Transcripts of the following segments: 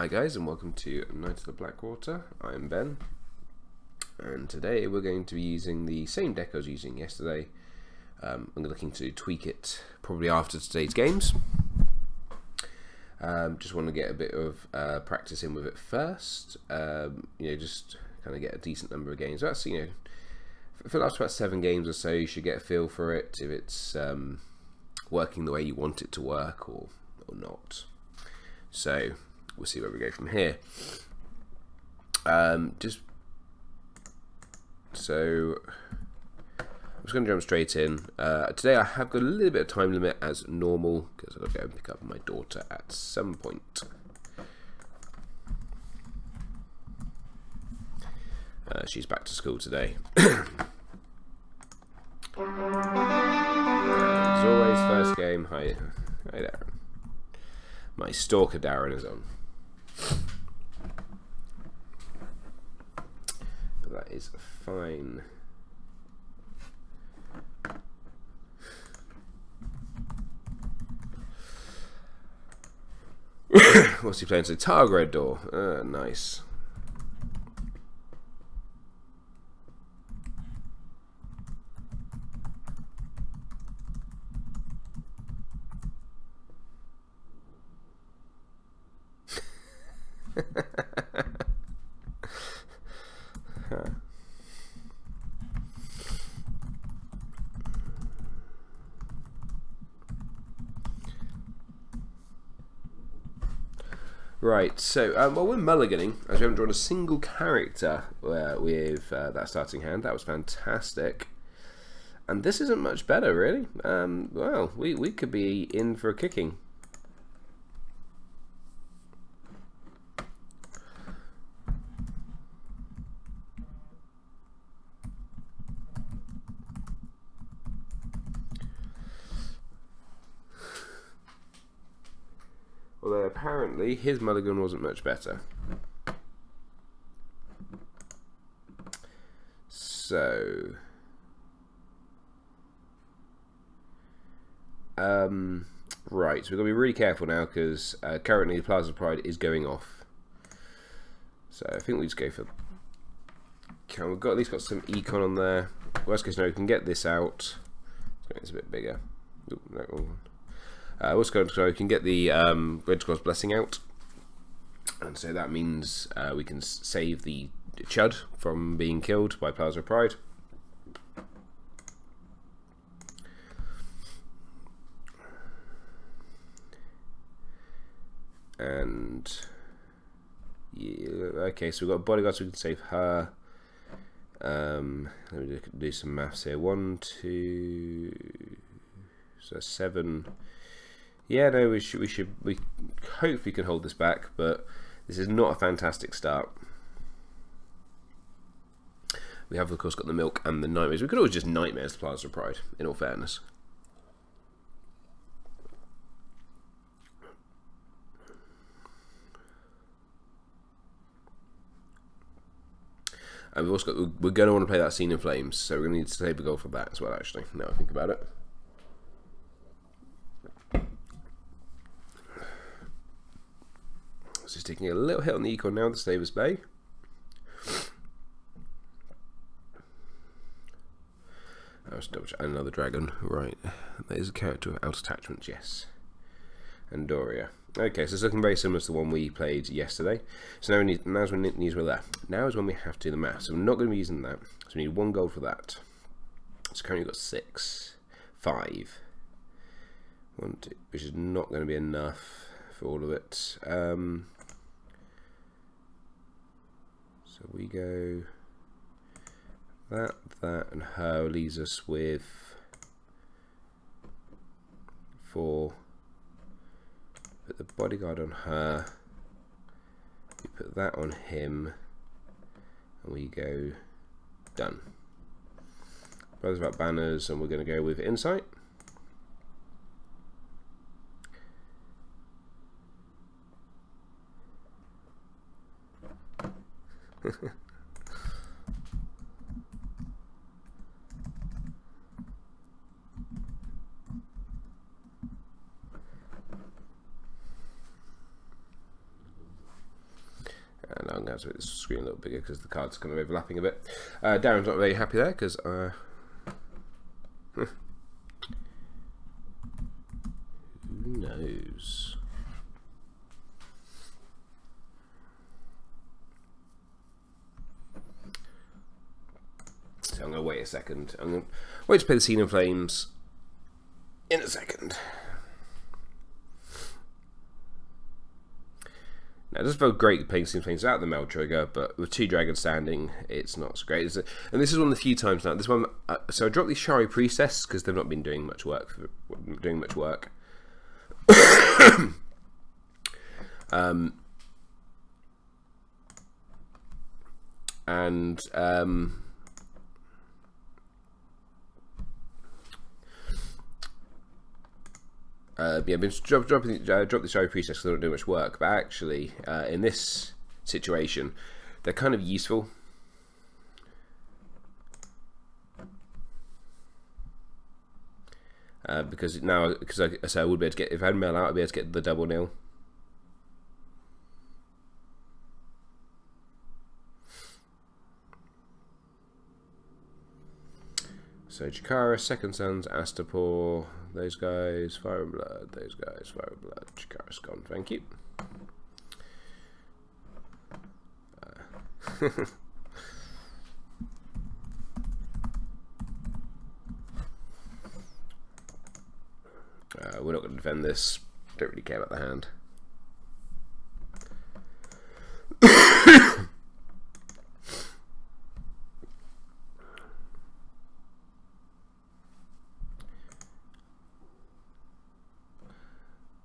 Hi guys, and welcome to Night of the Blackwater. I'm Ben, and today we're going to be using the same deck I was using yesterday. I'm looking to tweak it probably after today's games. Just want to get a bit of practice in with it first. Just kind of get a decent number of games. That's, for the last about 7 games or so, you should get a feel for it, if it's working the way you want it to work or not. So we'll see where we go from here. I'm just going to jump straight in. Today I have got a little bit of time limit as normal because I'll go and pick up my daughter at some point. She's back to school today. As always, first game. Hi Darren. My stalker Darren is on. But that is fine. What's he playing? So Targ Red Door. Nice. Right, so well, we're mulliganing as we haven't drawn a single character with that starting hand. That was fantastic, and this isn't much better, really. Well, we could be in for a kicking. Although apparently his mulligan wasn't much better. So right, so we've got to be really careful now because currently the Plaza Pride is going off. So I think we just go for. We've got at least got some econ on there. Worst case scenario, we can get this out. It's a bit bigger. Ooh, no. So we can get the Red Cross Blessing out, and so that means we can save the Chud from being killed by Plaza Pride. And yeah, okay, so we've got bodyguards, so we can save her. Let me do some maths here. 1, 2, so 7. Yeah, no, we hope we can hold this back, but this is not a fantastic start. We have, of course, got the Milk and the Nightmares. We could always just Nightmares the Plaza Pride, in all fairness. And we've also got, we're going to want to play that Scene in Flames, so we're going to need to save a goal for that as well, actually, now I think about it. Just taking a little hit on the econ now, the Slaver's Bay. I was double check another dragon, right? There's a character with out attachments, yes. And Doria. Okay, so it's looking very similar to the one we played yesterday. So now we need, now is when we have to do the math. So we're not going to be using that. So we need 1 gold for that. So currently we've got 6, 5, 1, 2, which is not going to be enough for all of it. So we go that, and her leaves us with 4. Put the bodyguard on her. We put that on him, and we go done. Brothers about banners, and we're going to go with insight. now to make this screen a little bigger because the cards are kind of overlapping a bit. Darren's not very happy there because who knows? So I'm going to wait a second. I'm going to wait to play the Scene in Flames in a second. Now, it doesn't feel great playing Scene in Flames out of the Meld Trigger, but with 2 dragons standing, it's not so great. And this is one of the few times now. This one, so I dropped these Shari Priestess because they've not been doing much work. Yeah, I've been drop the Shari Priestess because they don't do much work, but actually, in this situation, they're kind of useful. Because now, I would be able to get, if I had Mel out, I'd be able to get the double nil. So Chikara, Second Sons, Astapor, those guys, Fire and Blood, those guys, Fire and Blood. Chikara's gone, thank you. We're not going to defend this. Don't really care about the hand.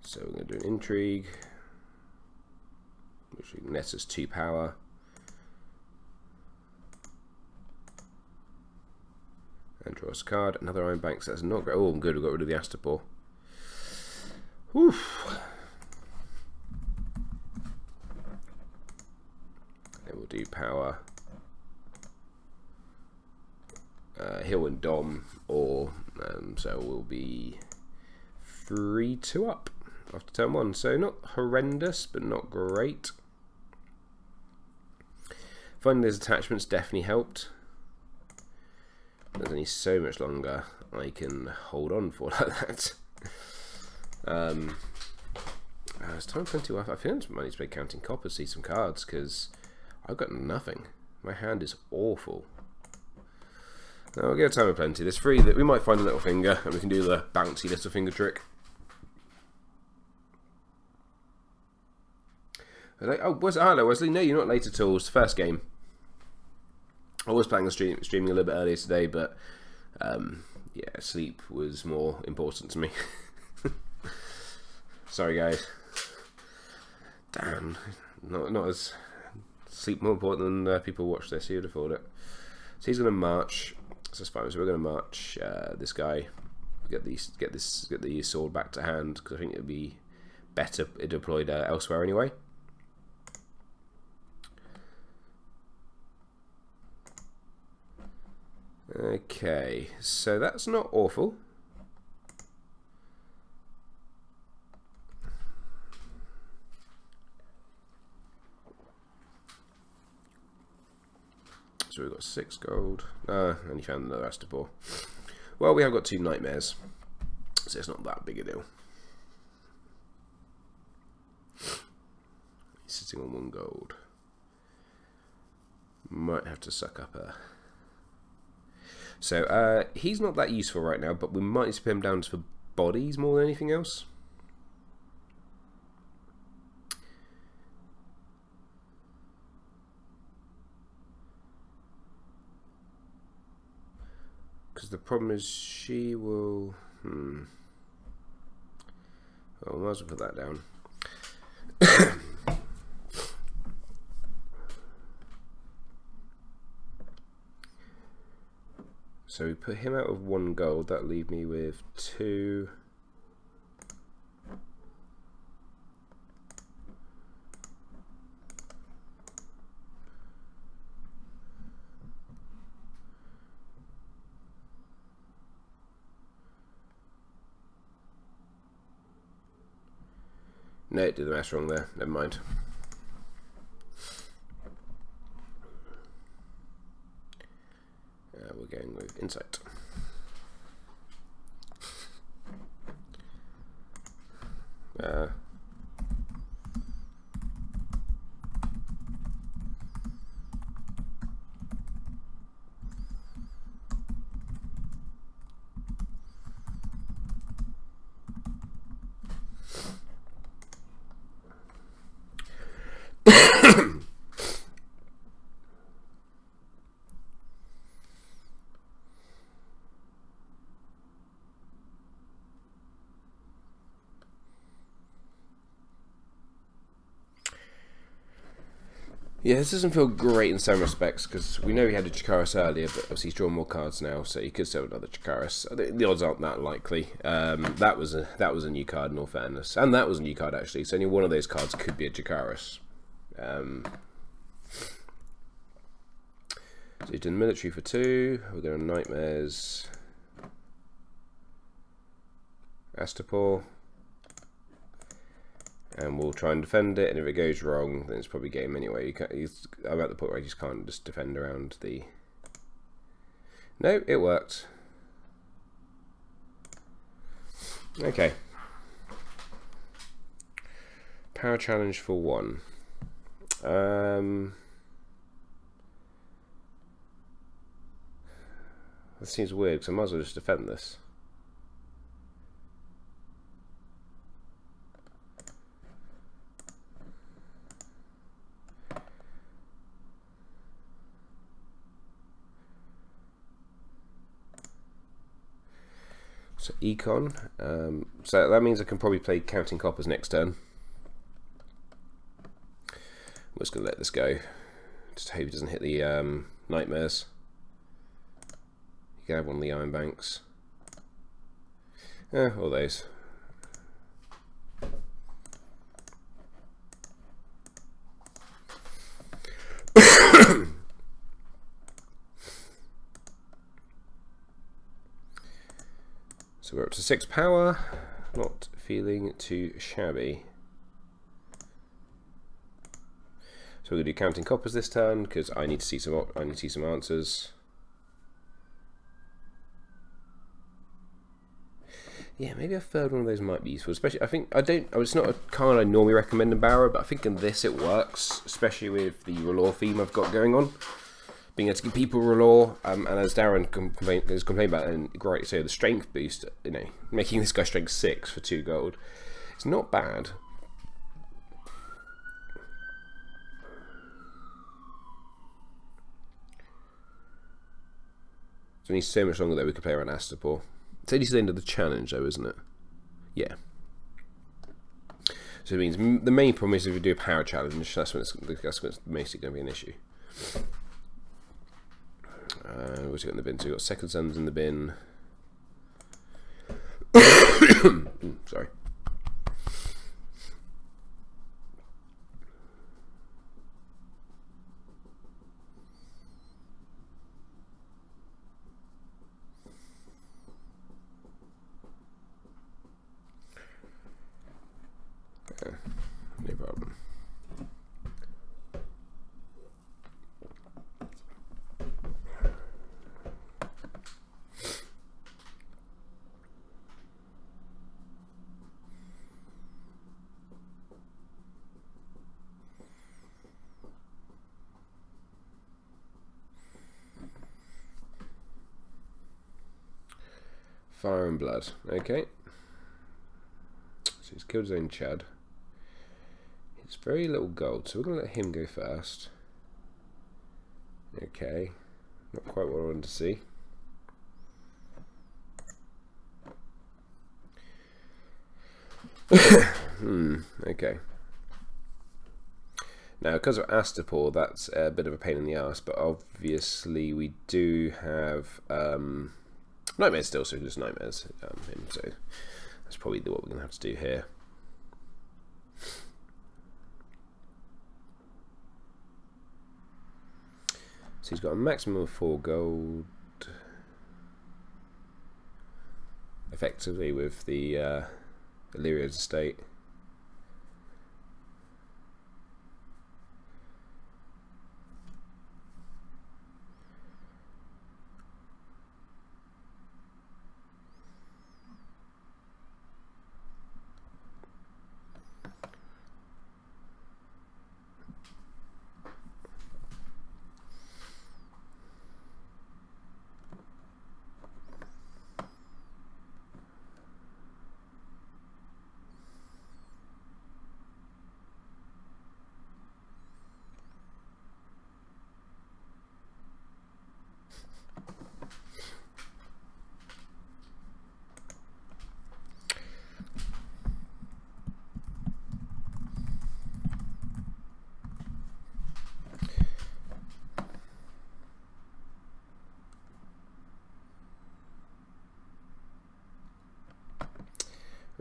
So we're going to do an Intrigue, which nets us 2 power. And draw us a card. Another Iron Bank, so that's not great. Oh, I'm good, we got rid of the Astapor. Whew. Then we'll do power. Hill and Dom, or so we'll be 3-2 up after turn 1. So not horrendous, but not great. Finding those attachments definitely helped. There's only so much longer I can hold on for like that. It's time 20. I feel I might need to play Counting Coppers, see some cards, because I've got nothing. My hand is awful. Now we'll give time of plenty. There's 3 that we might find a little finger, and we can do the bouncy little finger trick. Oh, hello Wesley. No, you're not late at all. It's the first game. I was planning on streaming a little bit earlier today, but yeah, sleep was more important to me. Sorry, guys. Damn, not as sleep more important than people watch this. You'd have thought it. So he's going to march. So that's fine. So we're going to march this guy. Get the sword back to hand because I think it would be better deployed elsewhere anyway. Okay, so that's not awful. So we've got 6 gold. Only found another Astapor. Well, we have got 2 nightmares, so it's not that big a deal. He's sitting on 1 gold. Might have to suck up a... So, he's not that useful right now, but we might need to put him down for bodies more than anything else. Because the problem is she will... Oh, I might as well put that down. So we put him out of 1 gold, that'll leave me with 2. No, did the math wrong there, never mind. we're going with Insight. Yeah, this doesn't feel great in some respects because we know he had a Chikaris earlier, but obviously he's drawn more cards now, so he could still have another Chikaris. The odds aren't that likely. That was a new card in all fairness, and that was a new card actually. So only one of those cards could be a Chikaris. So he's done military for 2. We're going to Nightmares, Astapor. And we'll try and defend it, and if it goes wrong, then it's probably game anyway. I'm at the point where I just can't just defend around the... No, it worked. Okay. Power challenge for 1. That seems weird, because I might as well just defend this. So Econ, so that means I can probably play Counting Coppers next turn. I'm just going to let this go. Just hope he doesn't hit the Nightmares. You can have one of the Iron Banks. All those. So we're up to 6 power, not feeling too shabby. So we're going to do Counting Coppers this turn because I need to see some answers. Yeah, maybe a third one of those might be useful. Especially, it's not a card I normally recommend in Bara, but I think in this it works, especially with the R'hllor theme I've got going on. Being able to give people R'hllor, and as Darren has complained about, and great, so the strength boost, you know, making this guy strength 6 for 2 gold, it's not bad. It's only so much longer though we could play around Astapor. It's only to the end of the challenge though, isn't it? Yeah. So it means the main problem is if we do a power challenge, that's when it's basically going to be an issue. What's got in the bin? So we've got Second Sons in the bin. Sorry. No problem. Fire and Blood. Okay. So he's killed his own Chad. It's very little gold, so we're going to let him go first. Okay. Not quite what I wanted to see. Okay. Now, because of Astapor, that's a bit of a pain in the ass, but obviously we do have Nightmares still, so just Nightmares him, so that's probably what we're going to have to do here. So he's got a maximum of 4 gold, effectively with the Illyria's estate.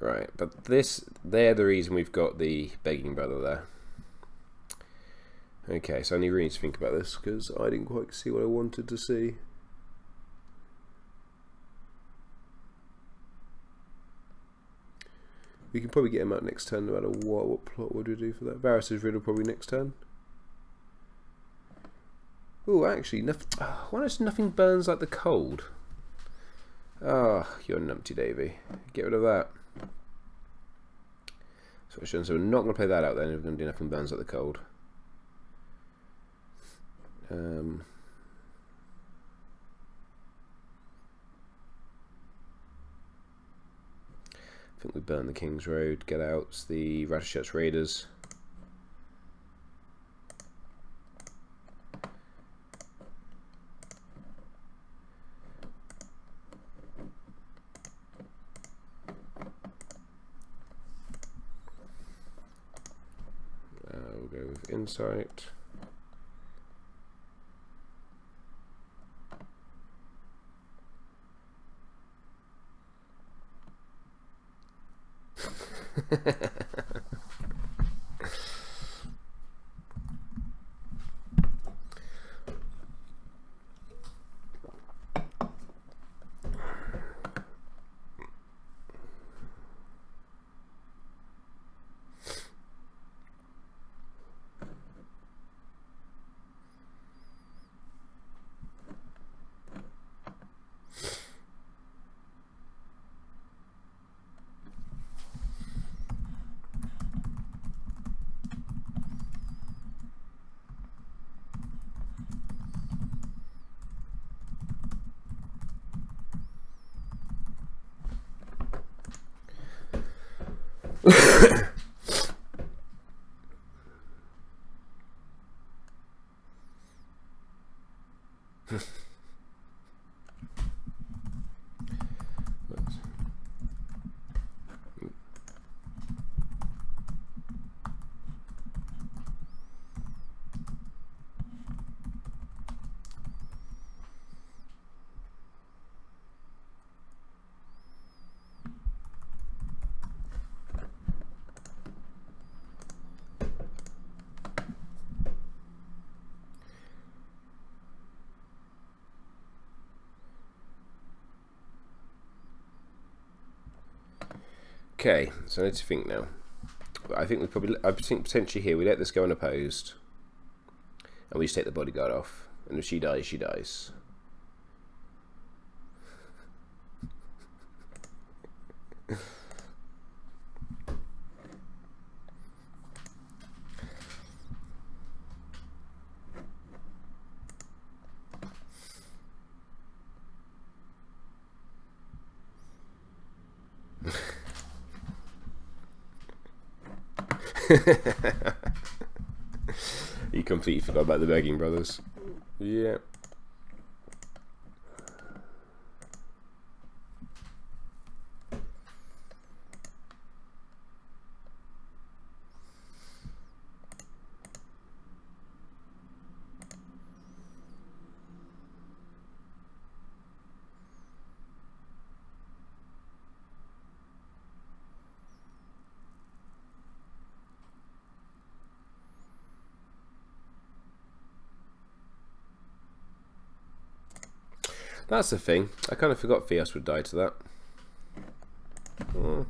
Right, but they're the reason we've got the begging brother there. Okay, so I really need to think about this because I didn't quite see what I wanted to see. We can probably get him out next turn no matter what. What plot would we do for that? Varys' riddle probably next turn. Oh, actually, nothing. Why does nothing burns like the cold? Ah, oh, you're numpty Davy. Get rid of that. So we're not going to play that out then. We're going to do nothing burns like the cold. I think we burn the King's Road, get out the Rattleshirt's Raiders. We'll go with Insight. Okay, so I need to think now. I think I think potentially here we let this go unopposed, and we just take the bodyguard off. And if she dies, she dies. You completely forgot about the begging brothers. Yeah. That's the thing. I kind of forgot Fias would die to that. Oh.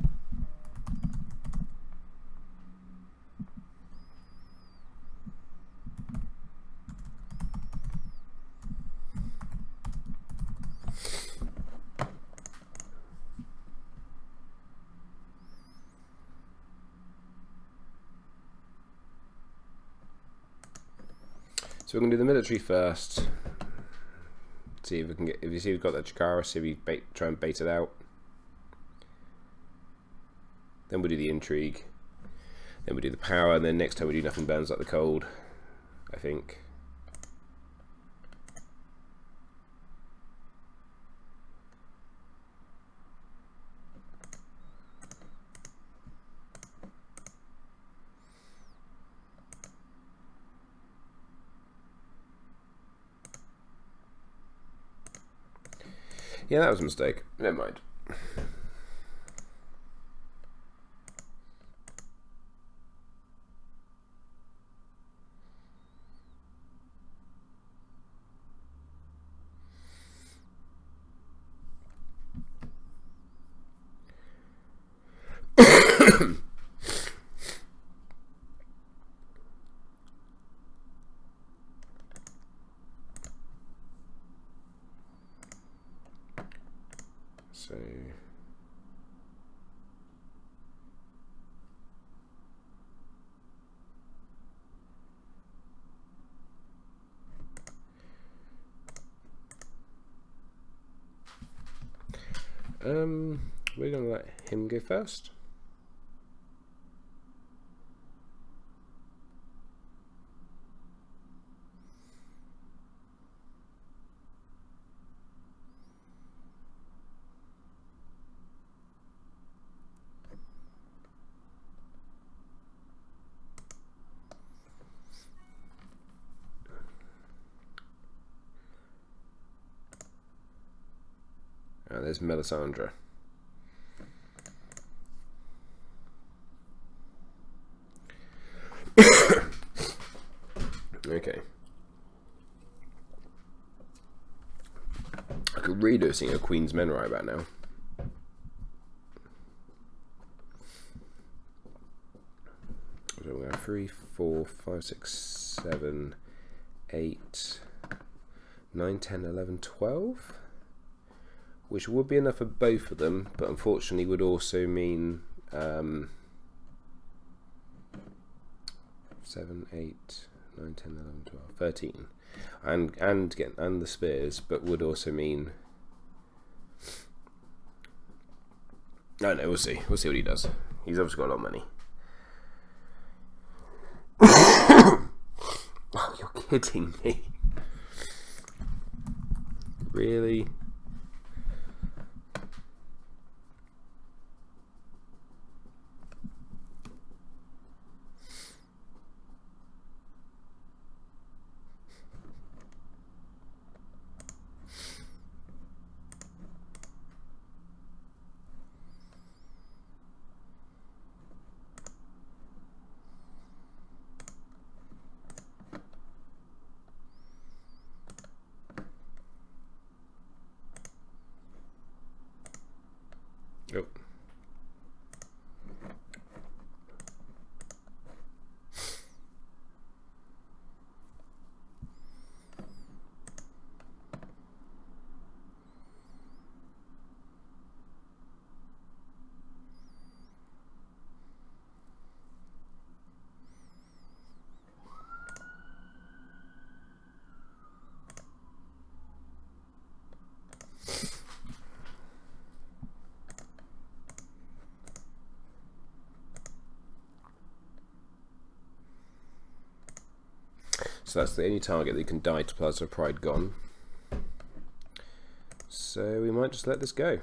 So we're going to do the military first. See if we can get. If you see we've got that Chikara, see if we try and bait it out. Then we'll do the intrigue. Then we'll do the power, and then next time we do nothing burns like the cold, I think. Yeah, that was a mistake. Never mind. So we're gonna let him go first. There's Melisandre. Okay. I could really do seeing a Queen's Men right about now. So we have 3, 4, 5, 6, 7, 8, 9, 10, 11, 12. Which would be enough for both of them, but unfortunately would also mean 7, 8, 9, 10, 11, 12, 13, and the spears, but would also mean I don't know. We'll see. We'll see what he does. He's obviously got a lot of money. Oh, you're kidding me! Really? Oh. So that's the only target that can die to Plaza of Pride gone. So we might just let this go.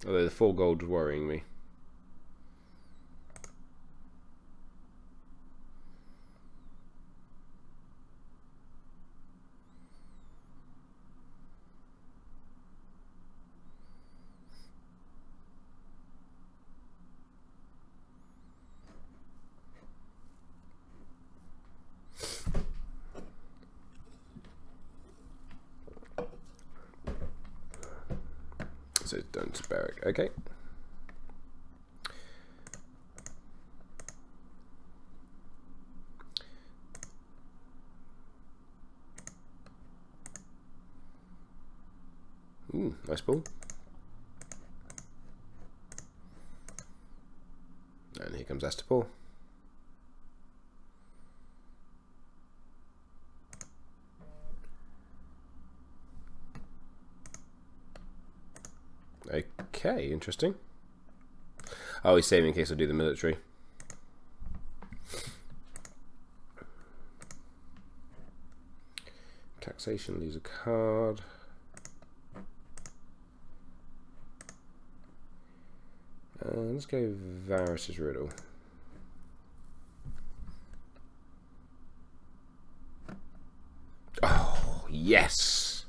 Although the 4 gold is worrying me. So it's done to Barrack. Okay. Ooh, nice ball. And here comes Astapor. Okay, interesting. Oh, he's saving in case I do the military. Taxation, lose a card. Let's go Varus's Riddle. Oh, yes!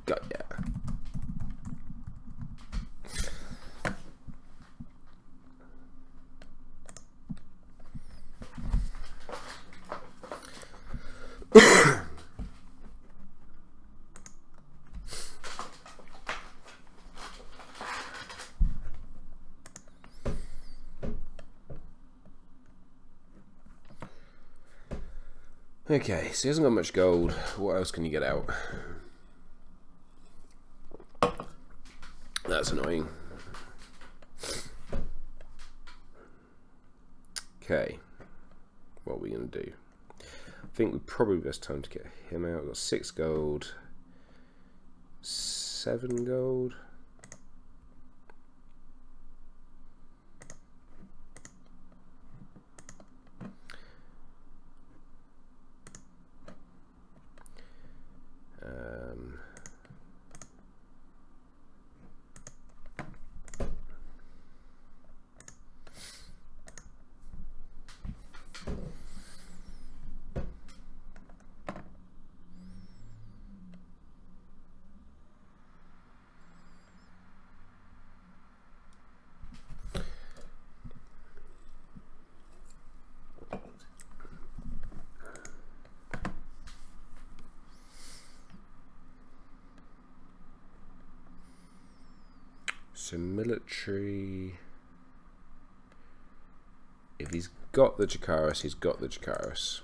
Got ya. Okay, so he hasn't got much gold. What else can you get out? That's annoying. Okay, what are we going to do? I think we probably best time to get him out. We've got 6 gold, 7 gold. So military, if he's got the Jakaris, he's got the Jakaris.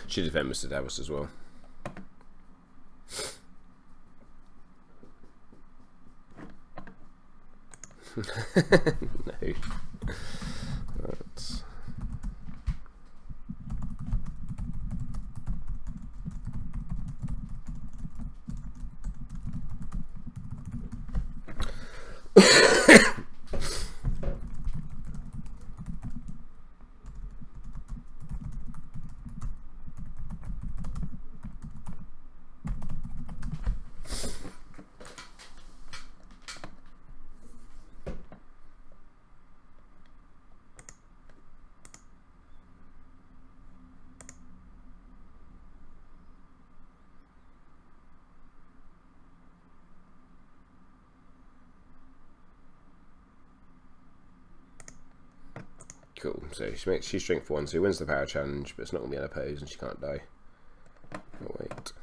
Should defend Mr. Davos as well. No. That's... Cool, so she's strength 1, so he wins the power challenge, but it's not going to be unopposed and she can't die. Oh, wait.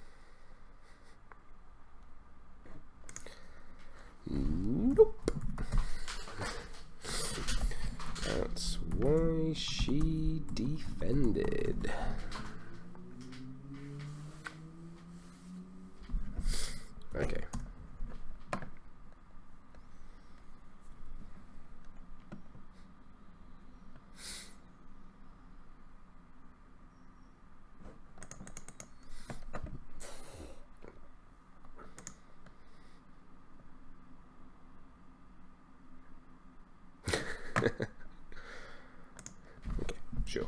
Nope. That's why she defended. Okay. Okay, sure.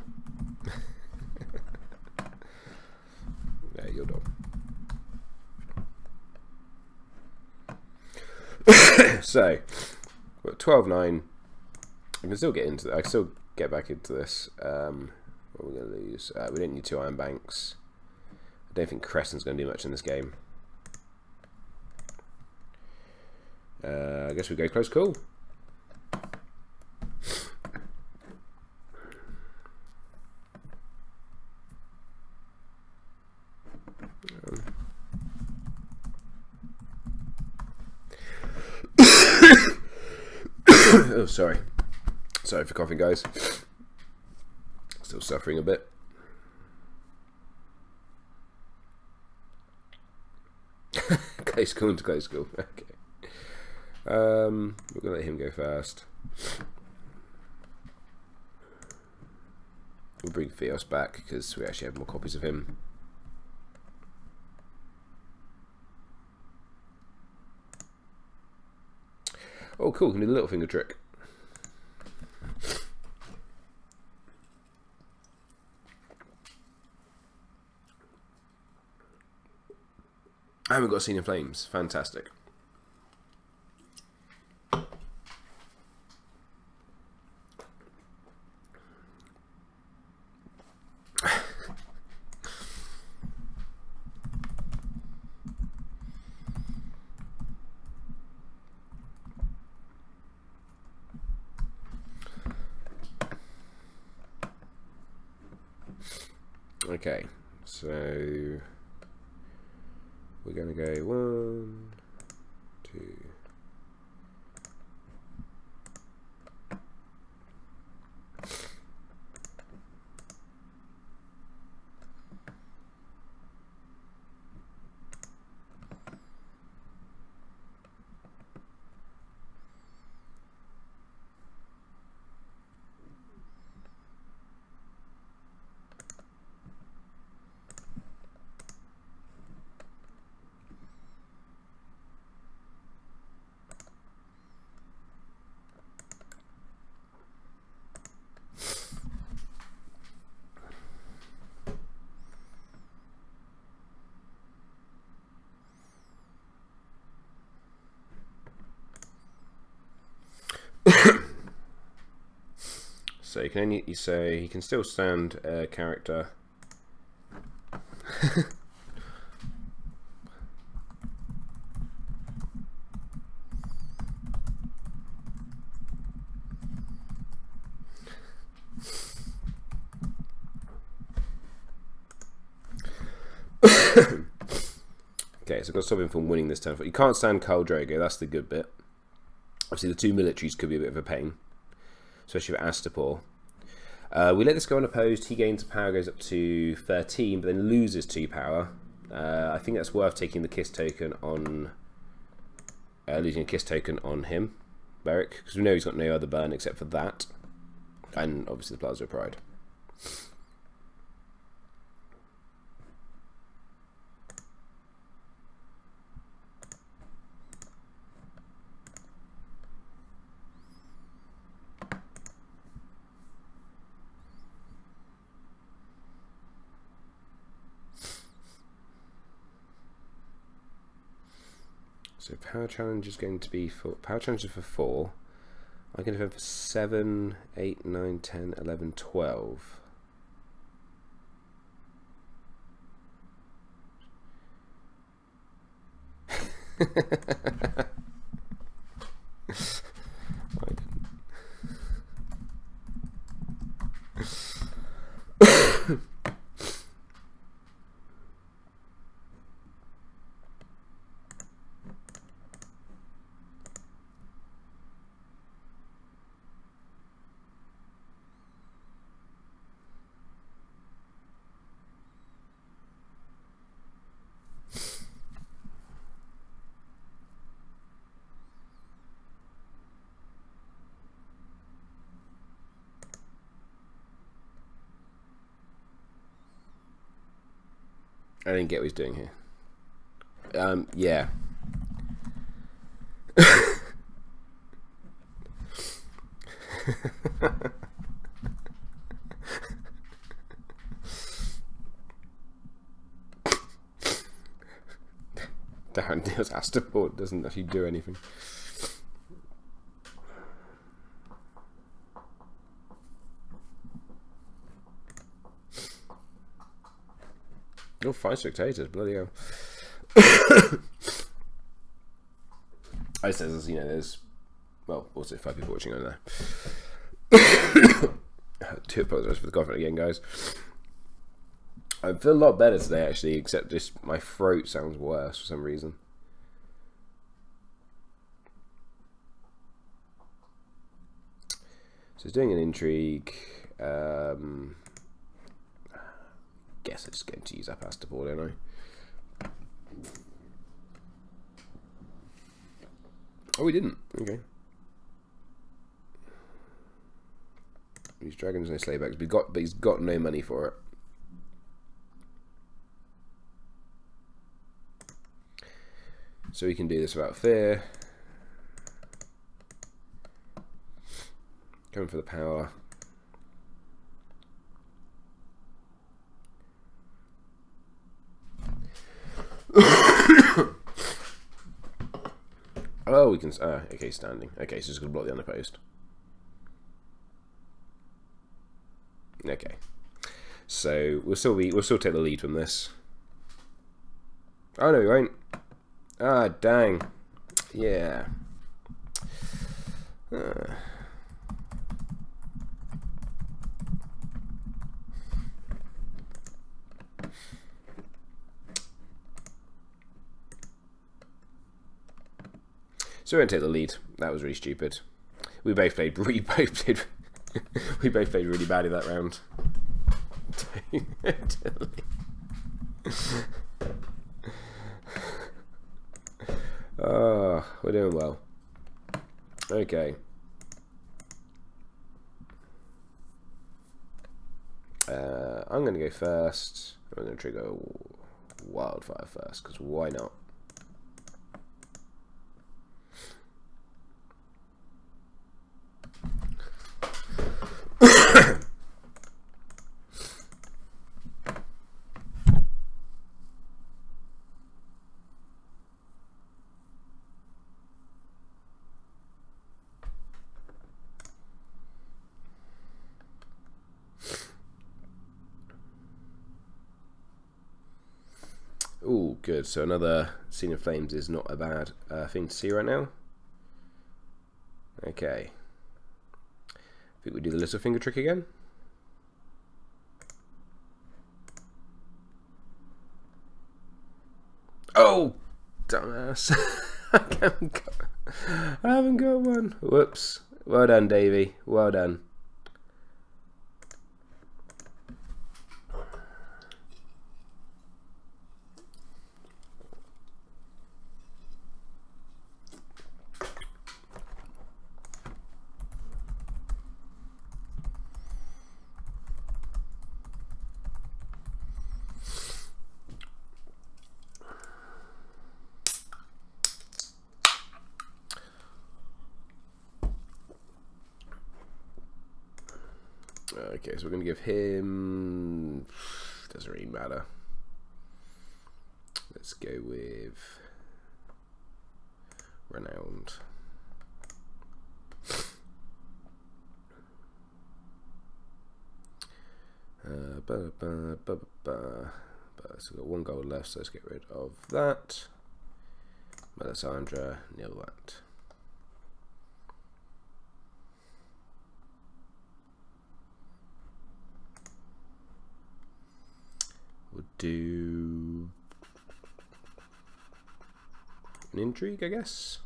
Yeah, you're done. So, we're at 12-9. I can still get into that. I can still get back into this. What are we going to lose? We don't need 2 iron banks. I don't think Crescent's going to do much in this game. I guess we go close call. Oh, sorry. Sorry for coughing, guys. Still suffering a bit. Close call into close call. Okay. We're gonna let him go first. We'll bring Theos back because we actually have more copies of him. Oh, cool! Can do the little finger trick. I haven't got a Scene in Flames. Fantastic. Okay, so we're going to go 1, 2. So you can only say he can still stand a character. Okay, so I've got to stop him from winning this turn. You can't stand Khal Drogo, that's the good bit. Obviously the 2 militaries could be a bit of a pain, especially with Astapor. We let this go unopposed. He gains power, goes up to 13, but then loses 2 power. I think that's worth taking the Kiss token on... losing a Kiss token on him, Beric, because we know he's got no other burn except for that. And obviously the Plaza of Pride. So power challenge is going to be for power challenge is for 4. I can defend for 7, 8, 9, 10, 11, 12. I didn't get what he's doing here. Yeah. Darren Neal's Astapor doesn't actually do anything. Oh, 5 spectators, bloody hell. I says, you know, there's, well, also 5 people watching over there. Do apologise for the coughing again, guys. I feel a lot better today, actually, except just my throat sounds worse for some reason. So he's doing an intrigue. Guess I'm just going to use up Astapor, don't I? Oh, we didn't. Okay. These dragons no slaybacks, but he's got no money for it. So we can do this without fear. Going for the power. Oh, we can. Okay, standing. Okay, so just gonna block the unopposed. Okay, so we'll still take the lead from this. Oh no, we won't. Ah, dang. Yeah. So we won't take the lead. That was really stupid. We both played really badly that round. Oh, we're doing well. Okay. I'm going to go first. I'm going to trigger Wildfire first, because why not? Oh, good. So another Scene of Flames is not a bad thing to see right now. Okay. I think we do the little finger trick again. Oh, dumbass. I haven't got one. Whoops. Well done, Davey. Well done. Okay, so we're going to give him... Doesn't really matter. Let's go with... Renowned. So we've got one gold left, so let's get rid of that. Melisandre, nil that. We'll do an intrigue, I guess.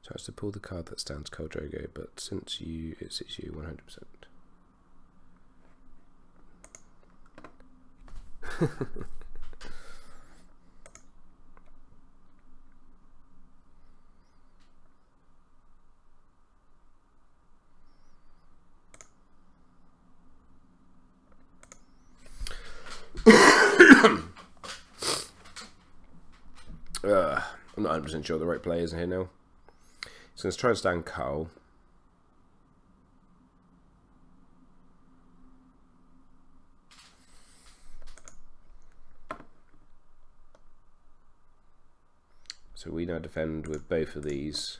Tries to pull the card that stands Khal Drogo, but since it sits you 100%. I'm not 100% sure the right players are here now. So let's try and stand Khal. So we now defend with both of these.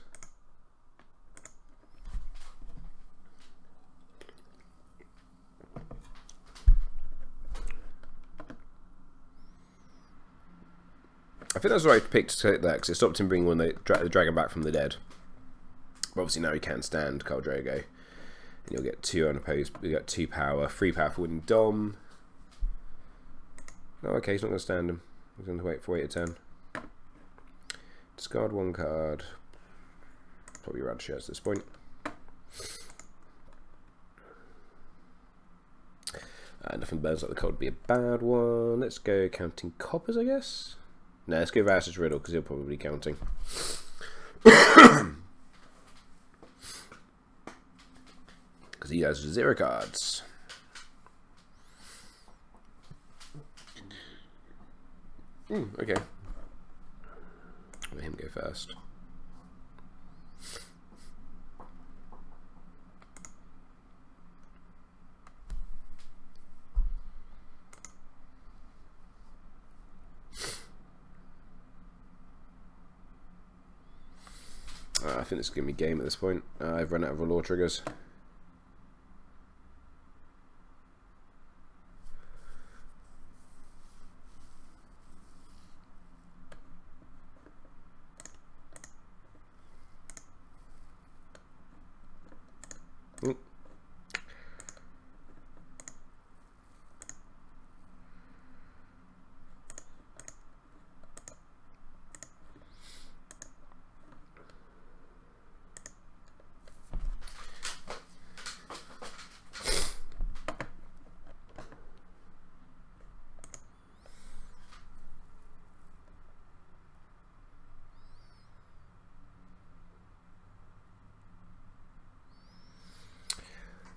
I think that's the right pick to take that, because it stopped him bringing the dragon back from the dead. But obviously now he can stand Khal Drogo. And you'll get 2 unopposed. You got 2 power, 3 power for winning Dom. Oh, okay, he's not going to stand him. He's going to wait a turn. Discard 1 card. Probably Rad Shirts at this point. Nothing burns like the code would be a bad one. Let's go counting coppers, I guess. No, let's go Varys Riddle, because he'll probably be counting. Because he has 0 cards. Okay, go first. I think this is going to be game at this point. I've run out of law triggers.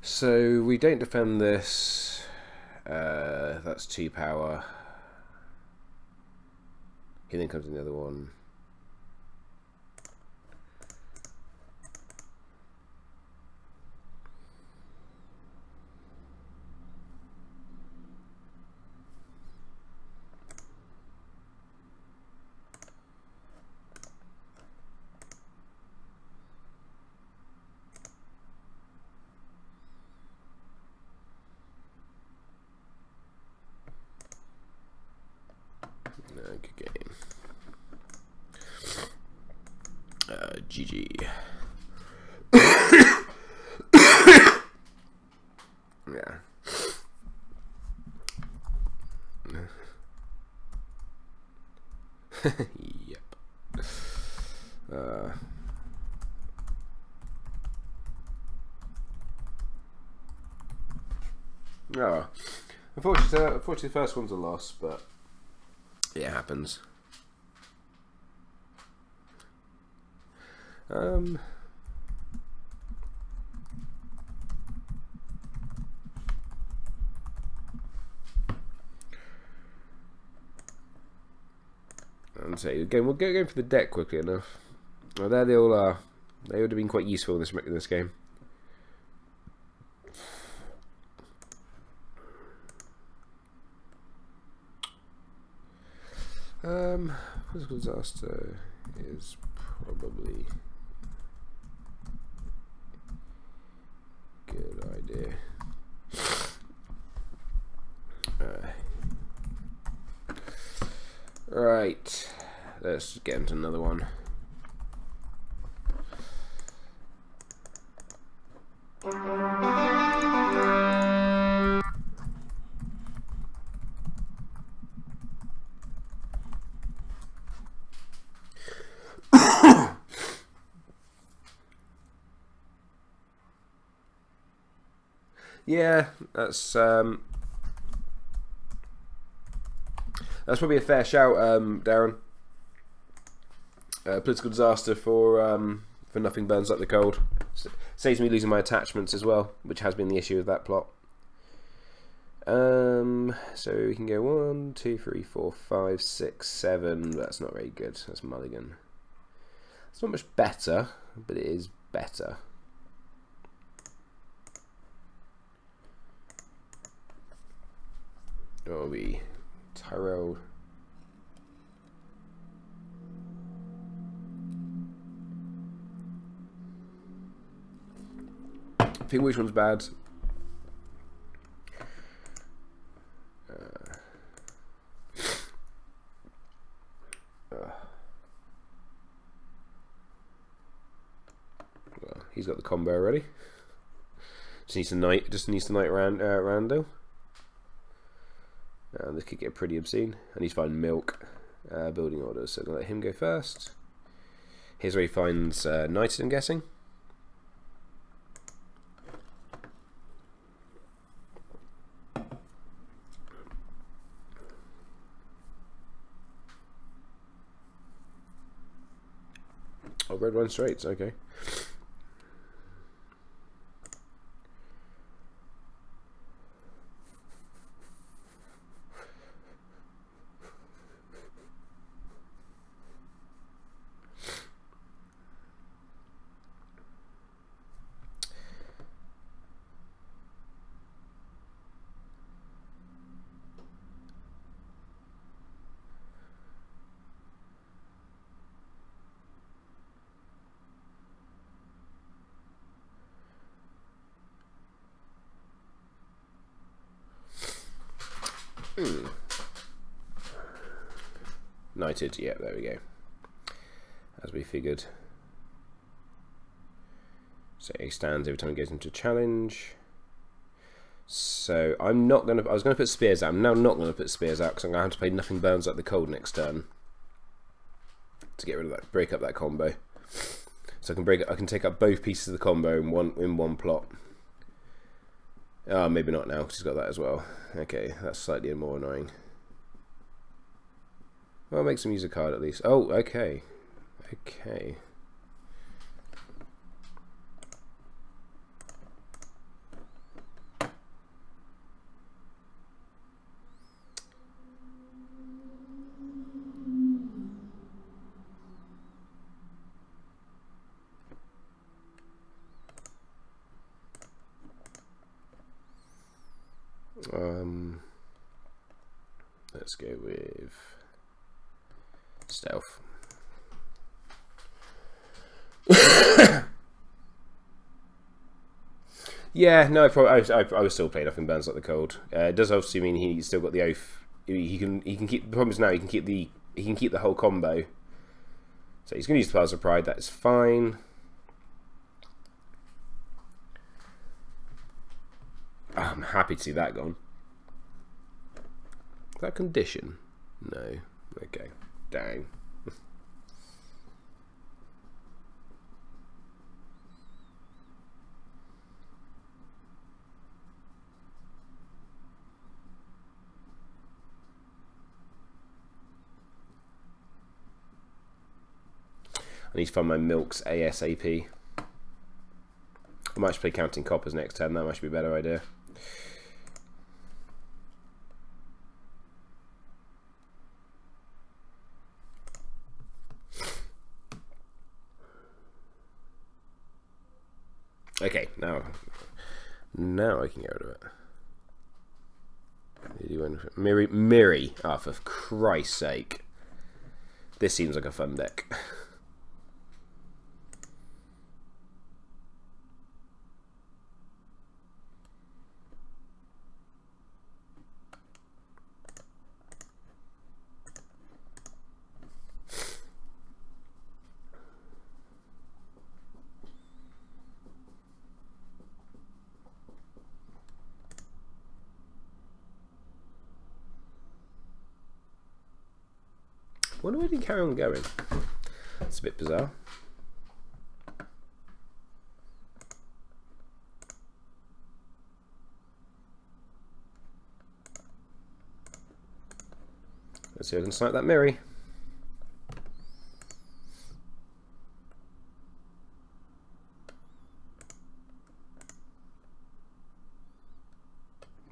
So we don't defend this. That's 2 power. He then comes in the other one. Good game. GG. Yeah. Yep. Oh, unfortunately, the first one's a loss, but it happens. And so again, we'll go for the deck quickly enough. Well, there they all are. They would have been quite useful in this game. Physical disaster is probably a good idea. Right, let's get into another one. Yeah, that's probably a fair shout, Darren. Political disaster for nothing burns like the cold. Saves me losing my attachments as well, which has been the issue with that plot. So we can go 1, 2, 3, 4, 5, 6, 7. That's not very good. That's mulligan. It's not much better, but it is better. Oh, we Tyrell. I think which one's bad. Well, he's got the combo already. Just needs to knight Rando. This could get pretty obscene. I need to find milk building orders, so I'm going to let him go first. Here's where he finds knighted, I'm guessing. Oh, red one straight, okay. Knighted, yeah, there we go. As we figured. So he stands every time he goes into a challenge. So I'm not going to... I was going to put spears out. I'm now not going to put spears out because I'm going to have to play Nothing Burns Like the Cold next turn. To get rid of that, break up that combo. So I can take up both pieces of the combo in one plot. Oh, maybe not now because he's got that as well. Okay, that's slightly more annoying. Well, makes him use a card at least. Oh, okay. Okay. Let's go with stealth. Yeah, no, I was still playing Nothing Burns Like the Cold. It does obviously mean he's still got the oath. He can keep. The problem is now he can keep the whole combo. So he's going to use the Plaza Pride. That is fine. I'm happy to see that gone. Is that condition? No. Okay. Dang. I need to find my milks ASAP. I might just play Counting Coppers next turn. That might be a better idea. Okay, now I can get rid of it. Miri. Ah, for Christ's sake. This seems like a fun deck. Wonder where did he carry on going? It's a bit bizarre. Let's see if I can snipe that Miri.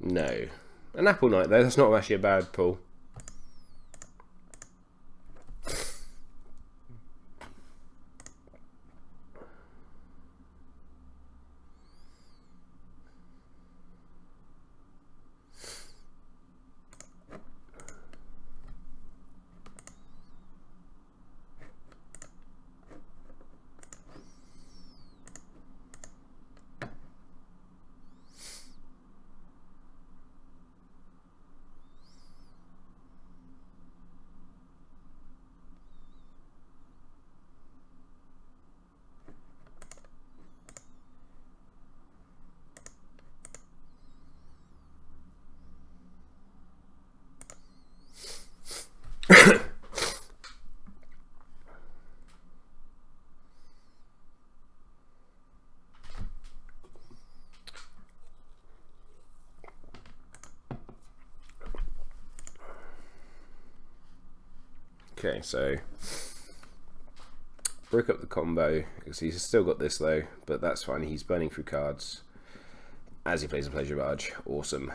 No. An Apple Knight though, that's not actually a bad pull. Okay, so broke up the combo because he's still got this though, but that's fine. He's burning through cards as he plays a Pleasure Barge. Awesome.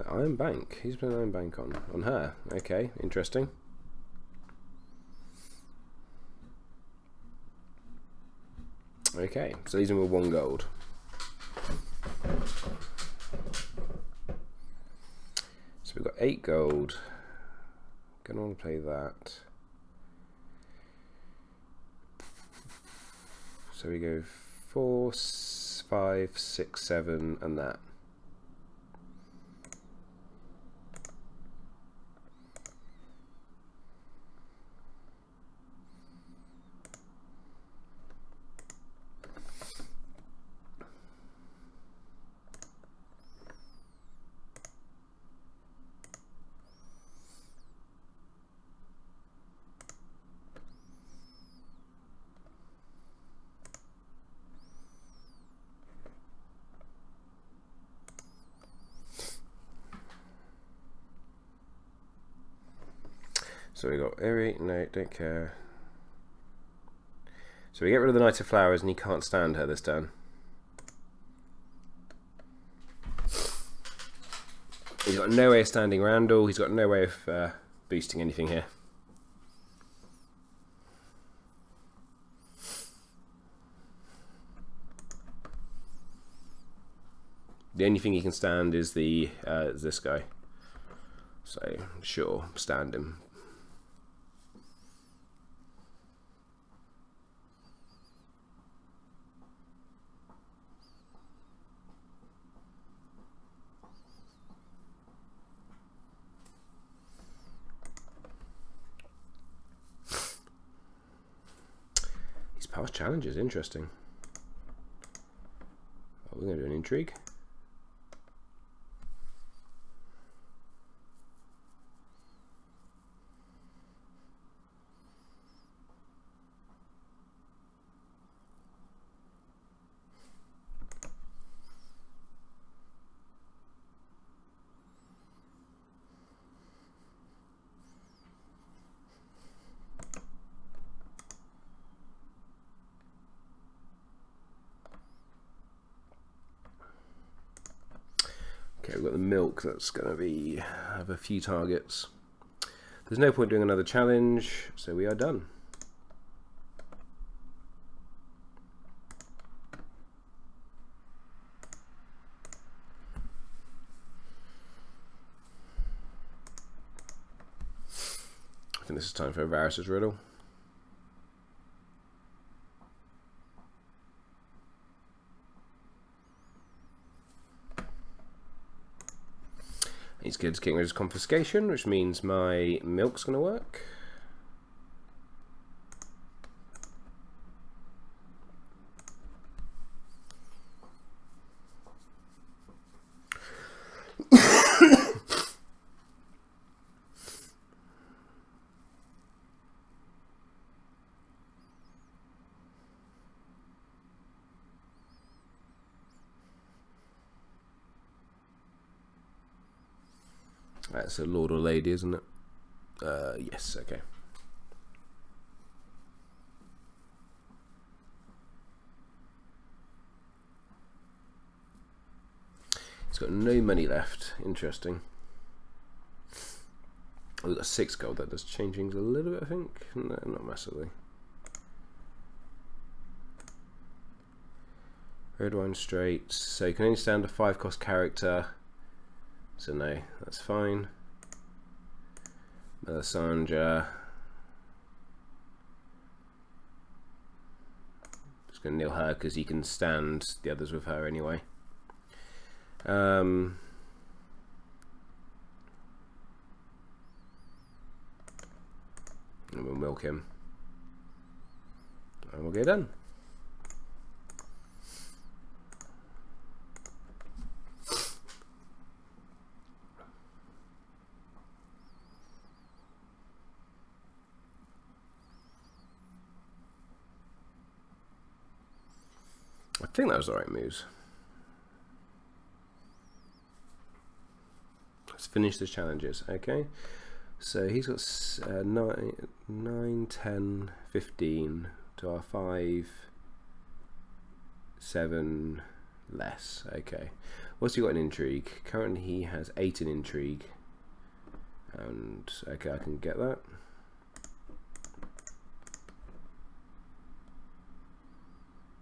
Iron Bank. He's been Iron Bank on her. Okay, interesting. Okay, so these are with 1 gold. So we've got 8 gold. Gonna want to play that. So we go 4, 5, 6, 7, and that. So we got Eerie, no, don't care. So we get rid of the Knight of Flowers and he can't stand her this turn. He's got no way of standing Randall, he's got no way of boosting anything here. The only thing he can stand is the this guy. So sure, stand him. Past challenges, interesting. Oh, we're going to do an intrigue. Okay, we've got the milk that's going to have a few targets. There's no point doing another challenge, so we are done. I think this is time for Varus's riddle. He's good to getting rid of confiscation, which means my milk's going to work. That's a lord or lady, isn't it? Yes, okay. He's got no money left. Interesting. Oh, we've got 6 gold. That does change things a little bit, I think. No, not massively. Red wine straight. So you can only stand a 5-cost character. So no, that's fine. Melisandre. Just going to nil her because you can stand the others with her anyway. And we'll milk him. And we'll get done. I think that was the right moves. Let's finish the challenges. Okay, so he's got 9, 10, 15 to our 5, 7 less. Okay, What's he got in intrigue? Currently he has 8 in intrigue. And okay, I can get that.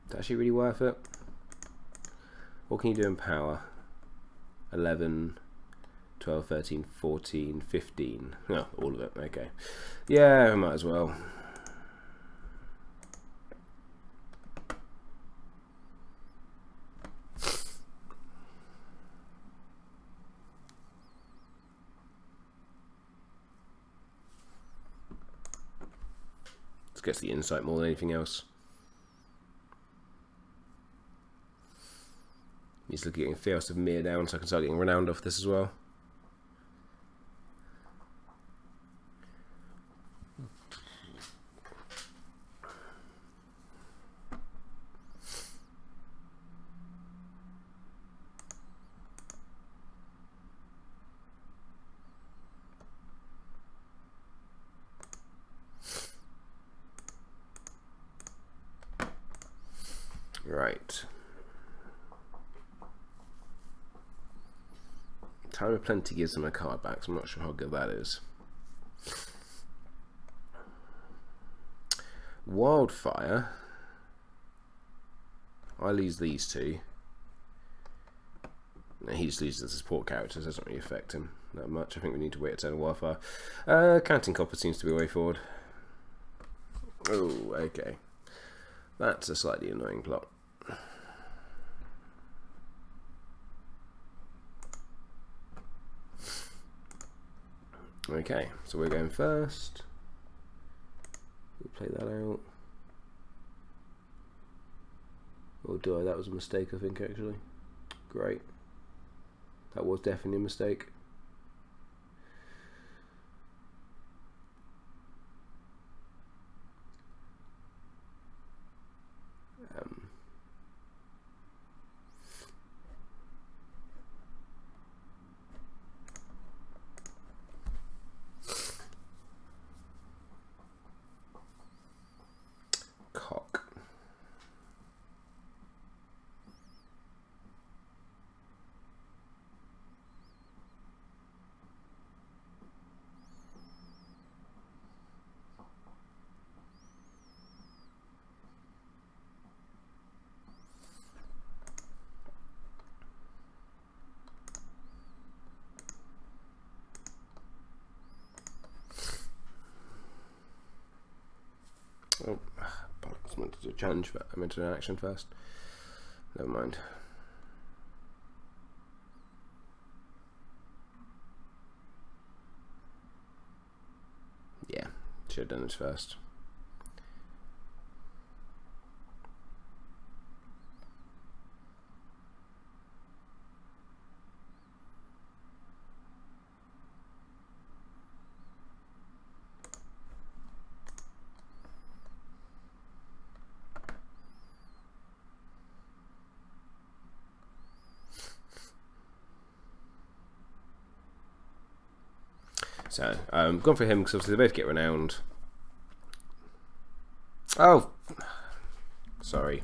It's actually really worth it. What can you do in power? 11, 12, 13, 14, 15. No, all of it. Okay. Yeah, I might as well. Gets the insight more than anything else. He's looking at Theos of Mir down, so I can start getting renowned off this as well. Right. Time of Plenty gives them a card back, so I'm not sure how good that is. Wildfire. I lose these two. No, he just loses the support characters, doesn't really affect him that much. I think we need to wait a turn of Wildfire. Counting Copper seems to be a way forward. Oh, okay. That's a slightly annoying plot. Okay, so we're going first. We'll play that out. Or do I? That was a mistake, I think, actually. Great. That was definitely a mistake. Cock. Oh, I meant to do a challenge, but I meant to do an action first. Never mind. Yeah, should have done this first. So, gone for him because obviously they both get renowned. Oh, sorry.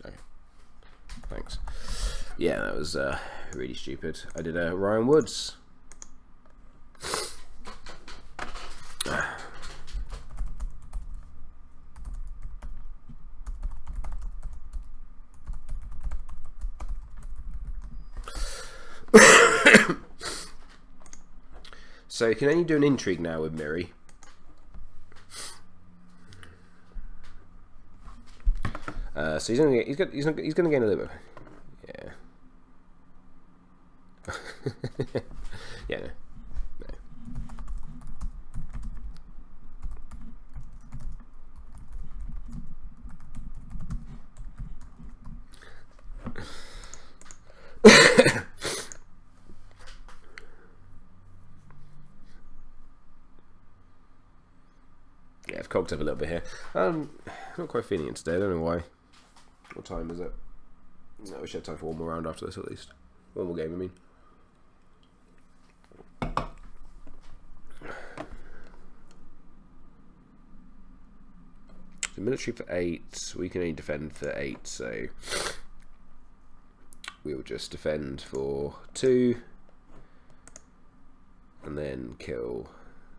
Okay. Thanks. Yeah, that was really stupid. I did a Ryan Woods. So you can only do an intrigue now with Miri. So he's gonna gain a little bit. Yeah. Yeah. No. Yeah, I've cocked up a little bit here. Not quite feeling it today. I don't know why. What time is it? No, we should have time for one more round after this at least. One more game, I mean. The military for 8. We can only defend for 8, so we will just defend for 2 and then kill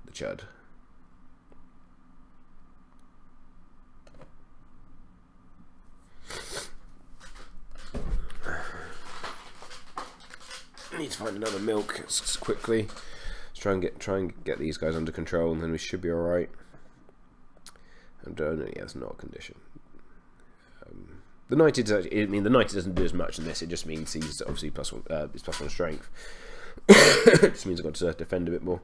the Chud. I need to find another milk quickly. Let's try and get these guys under control, and then we should be all right. And yeah, it's not a condition. The 90 does, I mean, the 90 doesn't do as much in this. It just means he's obviously +1. He's +1 strength. It just means I've got to defend a bit more.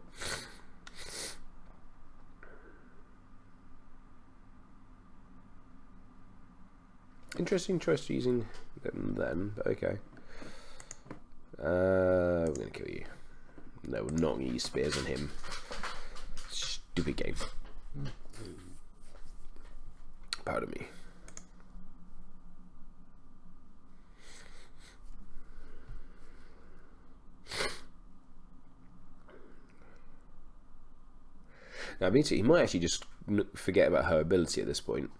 Interesting choice using them then, but okay. We're gonna kill you. No, we're not gonna use spears on him. Stupid game. Pardon me. Now, I mean, he might actually just forget about her ability at this point.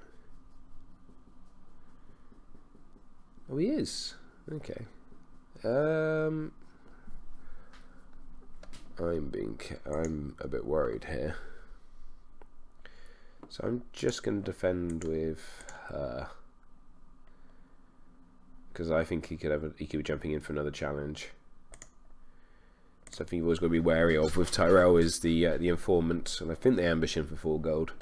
Oh, he is. Okay. I'm a bit worried here. So I'm just going to defend with her, because I think he could be jumping in for another challenge. Something you've always got to be wary of with Tyrell is the informant, and I think they ambush him for 4 gold.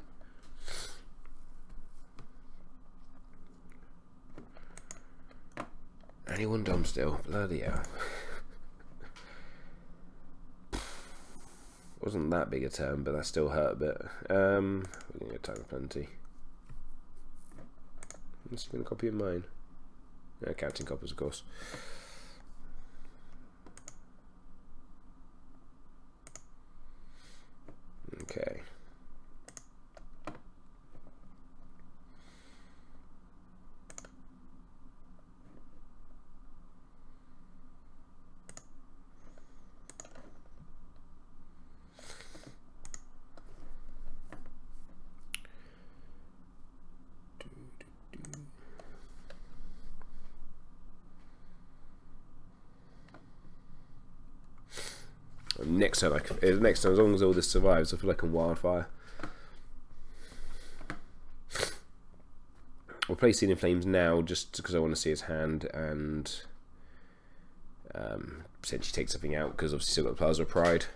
Anyone dumb still? Bloody hell. Wasn't that big a turn, but that still hurt a bit. We're going to get time of plenty. I'm just going to copy of mine. Yeah, counting coppers, of course. Okay. Next time, as long as all this survives, I feel like a wildfire. I'll play Scene in Flames now, just because I want to see his hand and potentially take something out, because obviously still got the Plaza of Pride.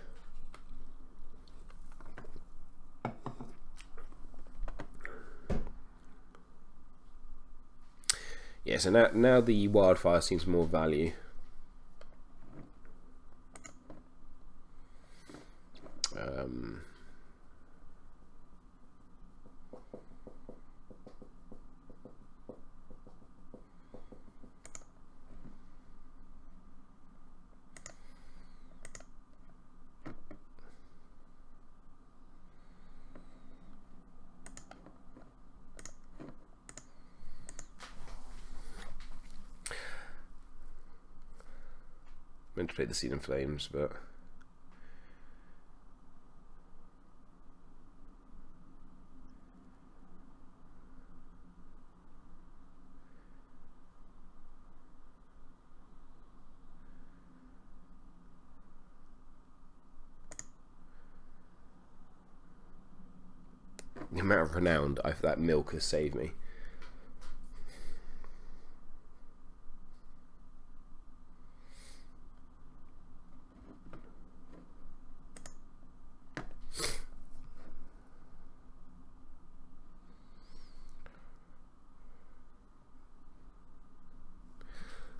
Yeah, so now the wildfire seems more value. Meant to play the Scene in Flames, but the amount of renown that milk has saved me.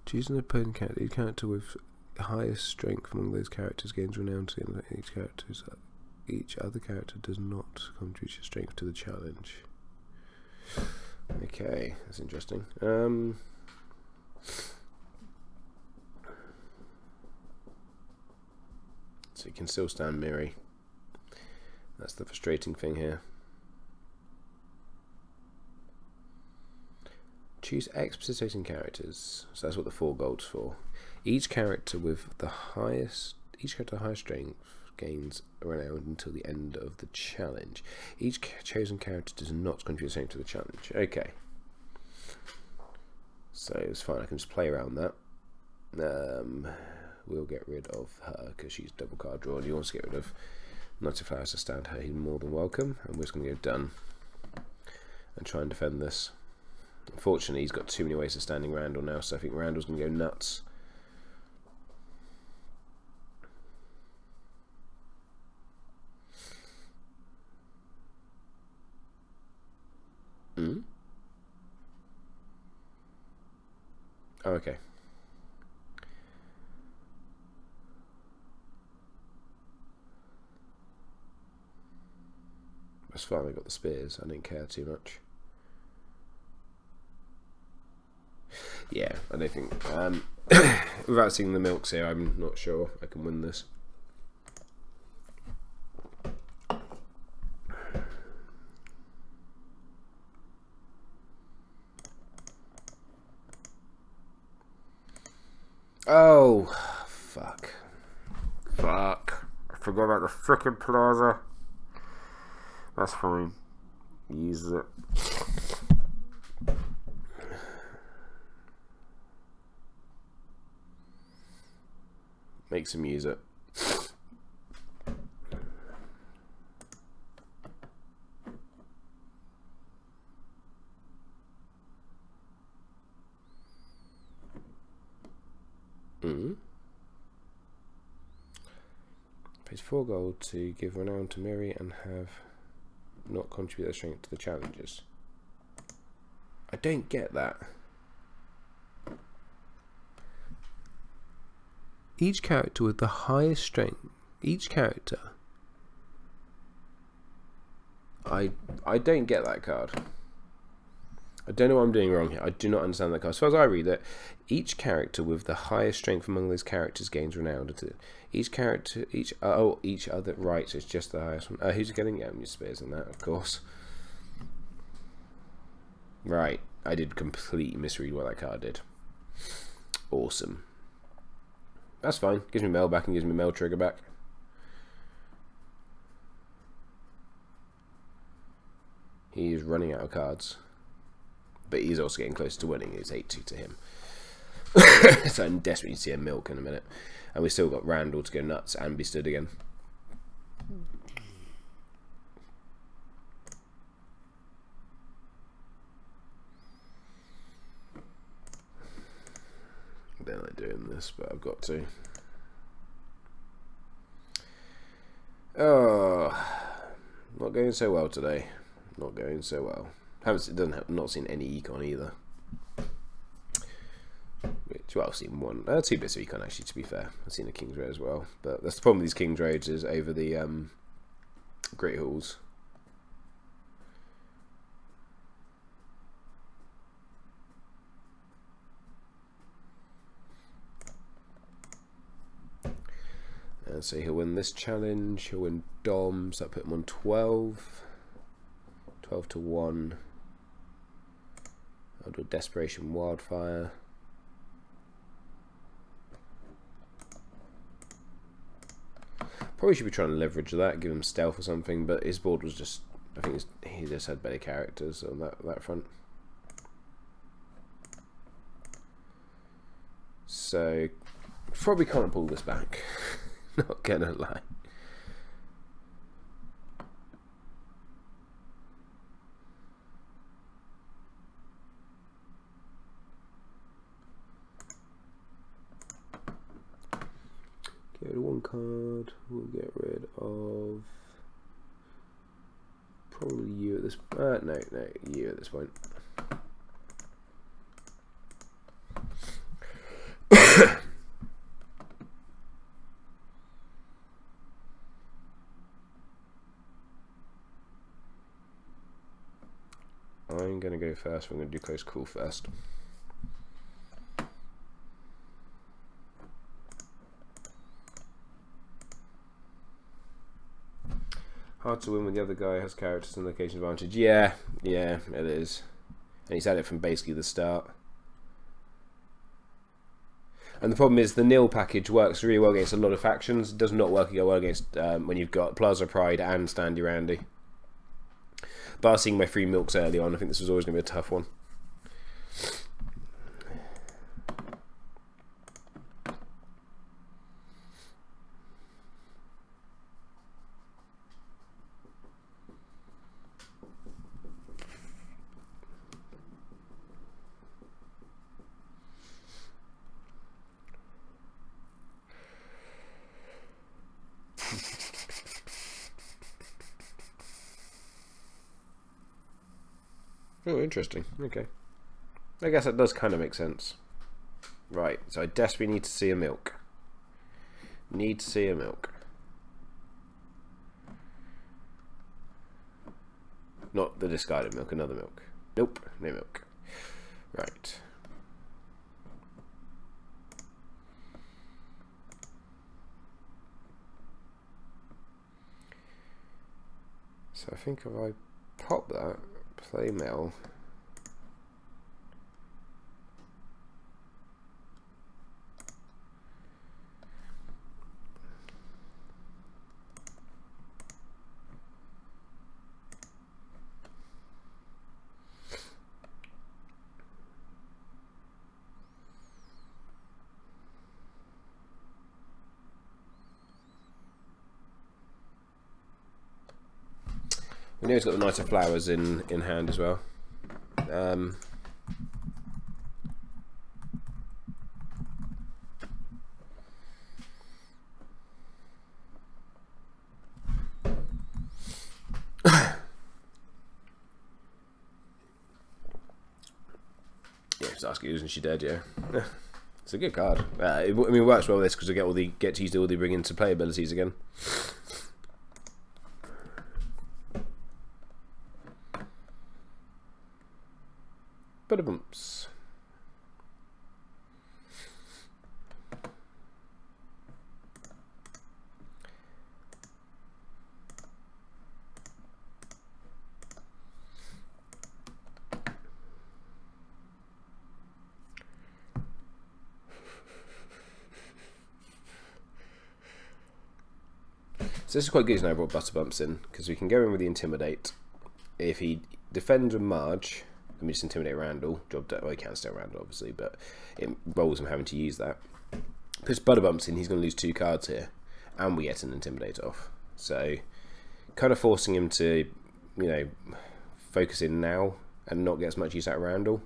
Choose an opponent character. Each character with the highest strength among those characters gains renown. Each other character does not contribute your strength to the challenge. Okay, that's interesting. So you can still stand Miri. That's the frustrating thing here. Choose X participating characters. So that's what the 4 gold's for. Each character with the highest strength gains renown until the end of the challenge. Each chosen character does not contribute the same to the challenge. Okay. So it's fine, I can just play around that. We'll get rid of her because she's double card drawn. He wants to get rid of Knight of Flowers to stand her. He's more than welcome. And we're just going to go done and try and defend this. Unfortunately, he's got too many ways of standing Randall now, so I think Randall's going to go nuts. Oh, okay. That's fine, I got the spears. I didn't care too much. Yeah, I don't think... without seeing the milks here, I'm not sure I can win this. Oh, fuck. Fuck. I forgot about the frickin' plaza. That's fine. Use it. Makes him use it. Pays 4 gold to give renown to Miri and have not contribute their strength to the challenges. I don't get that. Each character with the highest strength, each character. I don't get that card. I don't know what I'm doing wrong here. I do not understand that card. As far as I read it, each character with the highest strength among those characters gains renown. Each character, each other, right, so it's just the highest one. Who's getting? Yeah, I'm spears in that, of course. Right, I did completely misread what that card did. Awesome. That's fine. Gives me mail back and gives me mail trigger back. He is running out of cards. But he's also getting close to winning. It's 8-2 to him. So I'm desperate to see a milk in a minute. And we still got Randall to go nuts and be stood again. I don't like doing this, but I've got to. Oh, not going so well today. Not going so well. Not seen any econ either. Which, well, I've seen one, 2 bits of econ actually. To be fair, I've seen a King's Road as well. But that's the problem with these King's Roads is over the Great Halls. And so he'll win this challenge. He'll win Dom. So that put him on 12. 12 to 1. I'll do a Desperation Wildfire. Probably should be trying to leverage that, give him stealth or something, but his board was just, I think he just had better characters on that front. So, probably can't pull this back. Not gonna lie. Get rid of 1 card. We'll get rid of probably you at this. No, you at this point. I'm gonna go first. I'm gonna do close call first. Hard to win when the other guy has characters and location advantage. Yeah, it is. And he's had it from basically the start. And the problem is the nil package works really well against a lot of factions. It does not work well against when you've got Plaza Pride and Standy Randy. But seeing my free milks early on, I think this was always going to be a tough one. Oh, interesting. Okay. I guess that does kind of make sense. Right, so I desperately need to see a milk. Need to see a milk. Not the discarded milk, another milk. Nope, no milk. Right. So I think if I pop that, play Mel. We know he's got the Knight of Flowers in hand as well. Yeah, just asking isn't she dead? Yeah, it's a good card. I mean, it works well with this because we get to use all the bring into play abilities again. Bumps. So this is quite good now I brought Butter Bumps in, because we can go in with the Intimidate. If he defends with Marge, let me just Intimidate Randall. Job done. Well, he can stay Randall, obviously, but it rolls him having to use that. Puts Butter Bumps in, he's going to lose 2 cards here, and we get an Intimidate off. So, kind of forcing him to, you know, focus in now and not get as much use out of Randall.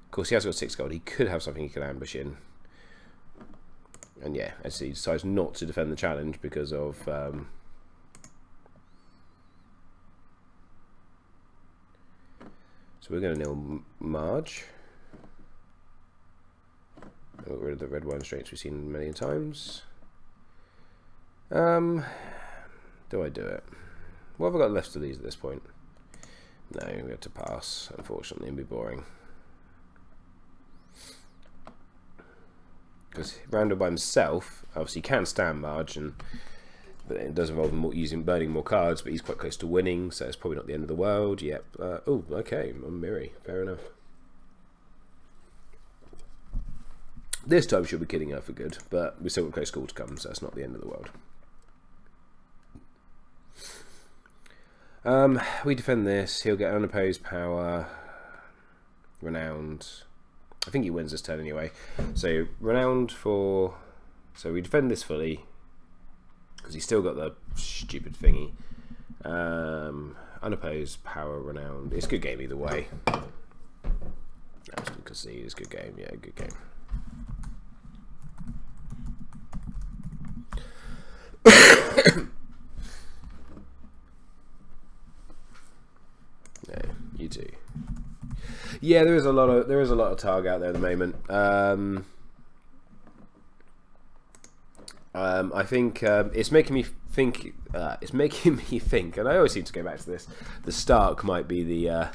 Of course, he has got 6 gold. He could have something he could ambush in. And yeah, as he decides not to defend the challenge because of so we're going to nil Marge. Get rid of the red wine strengths we've seen many times. Do I do it? What have I got left of these at this point? No, we have to pass, unfortunately, and be boring. Because Randall by himself obviously can stand Marge, but it does involve him burning more cards, but he's quite close to winning, so it's probably not the end of the world. Yep. Oh, okay, I'm Miri. Fair enough. This time she'll be killing her for good, but we still got close call to come, so it's not the end of the world. We defend this. He'll get unopposed power, renowned. I think he wins this turn anyway. So renowned for. So we defend this fully because he's still got the stupid thingy. Unopposed power, renowned. It's a good game either way. That's good to see. It's a good game. Yeah, good game. Yeah, you too. Yeah, there is a lot of targ out there at the moment. I think it's making me think. And I always seem to go back to this. The Stark might be the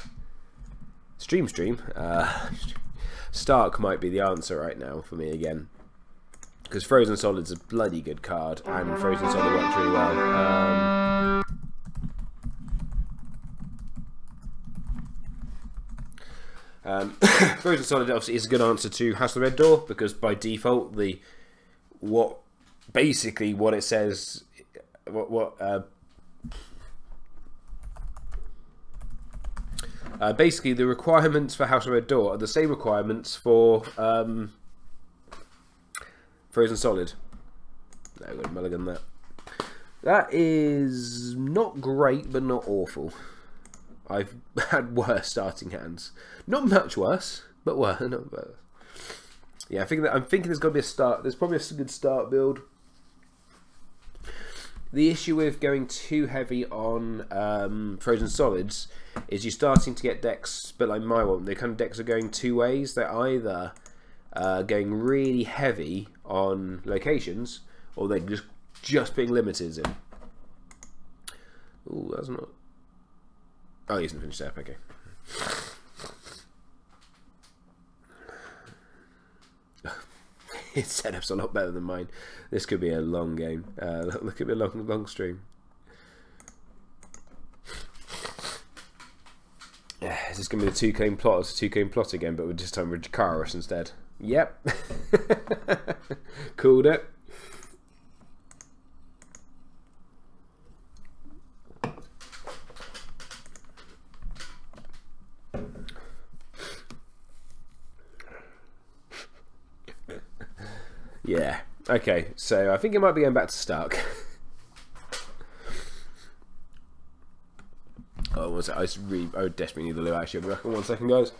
stream. Stark might be the answer right now for me again, because Frozen Solid's a bloody good card, and Frozen Solid works really well. Frozen Solid obviously is a good answer to House of the Red Door, because by default basically what it says, basically the requirements for House of the Red Door are the same requirements for Frozen Solid. No, we've got to mulligan that. That is not great, but not awful. I've had worse starting hands. Not much worse, but worse. Not worse. Yeah, I'm thinking there's got to be a start. There's probably a good start build. The issue with going too heavy on Frozen Solids is you're starting to get decks, but like my one, the kind of decks are going two ways. They're either going really heavy on locations, or they're just being limited in. Ooh, that's not. Oh, he hasn't finished up. Okay. His setup's a lot better than mine. This could be a long game. Look at me, long stream. Is this going to be the 2 game plot? It's a 2 game plot again, but with this time with Jakarus instead. Yep. Called it. Yeah. Okay, so I think it might be going back to Stark. Oh, one second. I would desperately need the loo actually. I'll be back in 1 second, guys.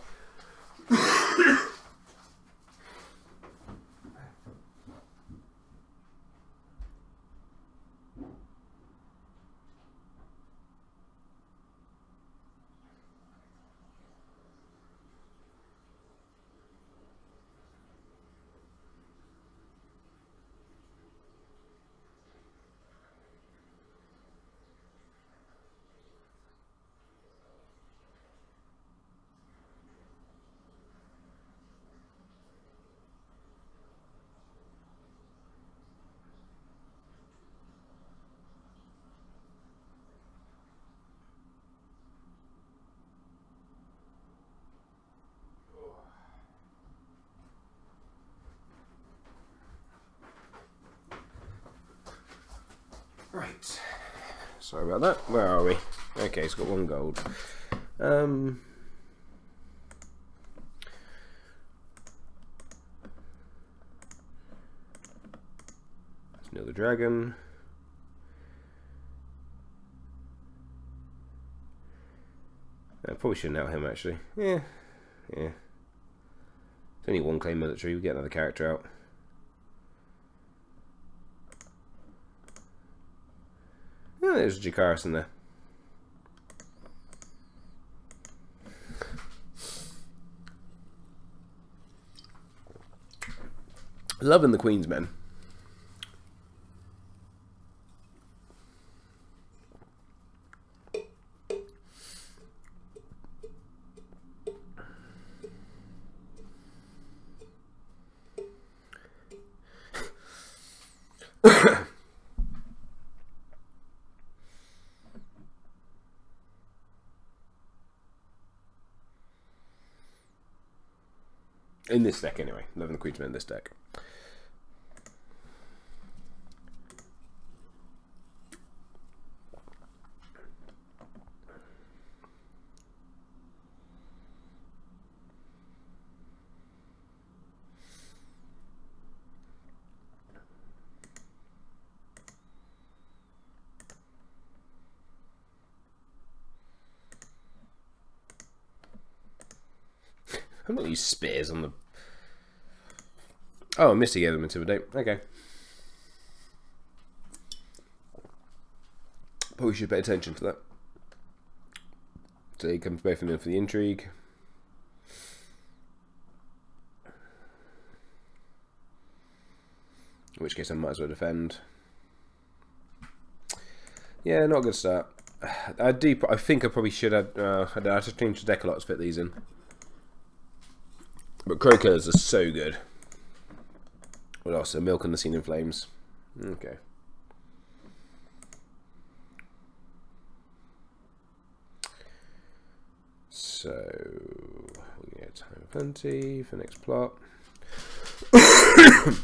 Right. Sorry about that. Where are we? Okay, it's got 1 gold. Let's nail the dragon. I probably shouldn't out him actually. Yeah. It's only 1 claim military. We'll get another character out. Oh, there's Jakarus in there. Loving the Queen's Men. In this deck, anyway. Loving the Queen's Men in this deck. I'm not use spears on the. Oh, Misty gave them Intimidate. Okay. But we should pay attention to that. So he comes both in for the intrigue. In which case I might as well defend. Yeah, not a good start. I think I probably should have. I had to change the deck a lot to fit these in. But Croakers are so good. What else? Milk and the Scene in Flames. Okay. So, yeah, time plenty for next plot. I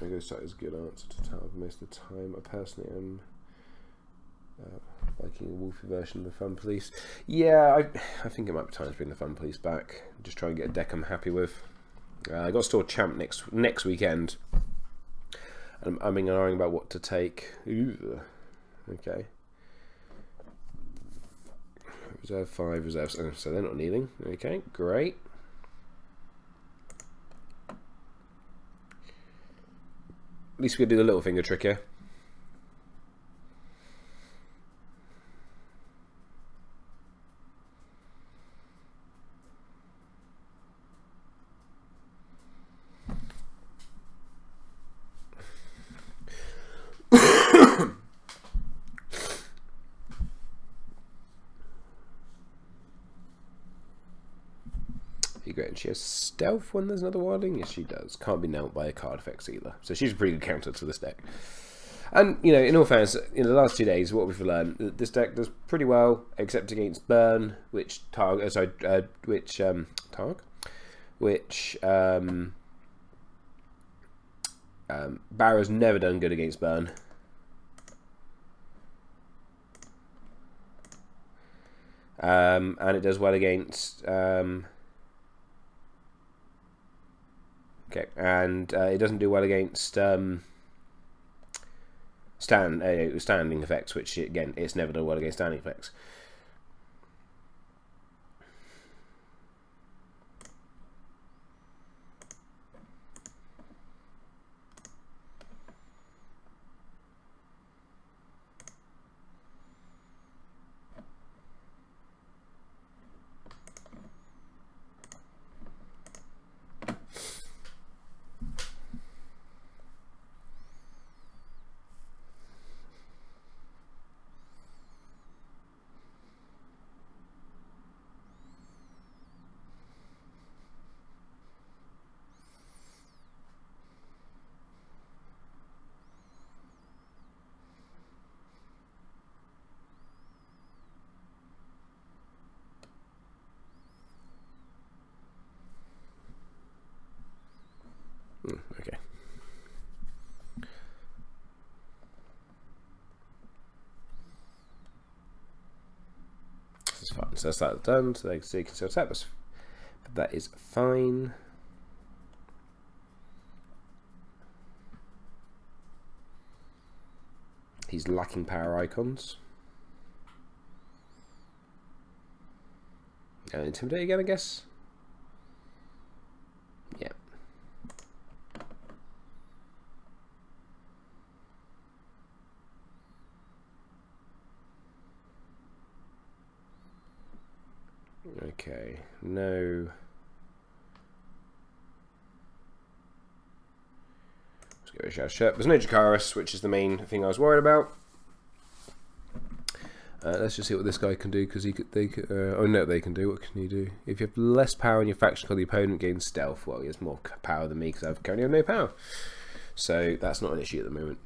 guess that is a good answer to tell most of the time. I personally am liking a wolfy version of the Fun Police. Yeah, I think it might be time to bring the Fun Police back. Just try and get a deck I'm happy with. I got Store Champ next weekend. And I'm umming about what to take. Ooh, okay. Reserve 5 reserves. Oh, so they're not kneeling. Okay, great. At least we could do the little finger trick here. Great, and she has stealth when there's another wilding. Yes, she does. Can't be nailed by a card effects either. So she's a pretty good counter to this deck. And you know, in all fairness, in the last 2 days, what we've learned, this deck does pretty well, except against Burn, which Bara's never done good against Burn. And it does well against. Okay, and it doesn't do well against standing effects, which again, it's never done well against standing effects. Okay. This is fine. So that's that done. So they can see conceal tap. But that is fine. He's lacking power icons. Intimidate again, I guess. Yeah. Okay, no. Let's give it a shout shirt. There's no Jakaris, which is the main thing I was worried about. Let's just see what this guy can do, because oh no, they can do. What can you do? If you have less power in your faction card, the opponent gains stealth. Well, he has more power than me because I currently have no power. So that's not an issue at the moment.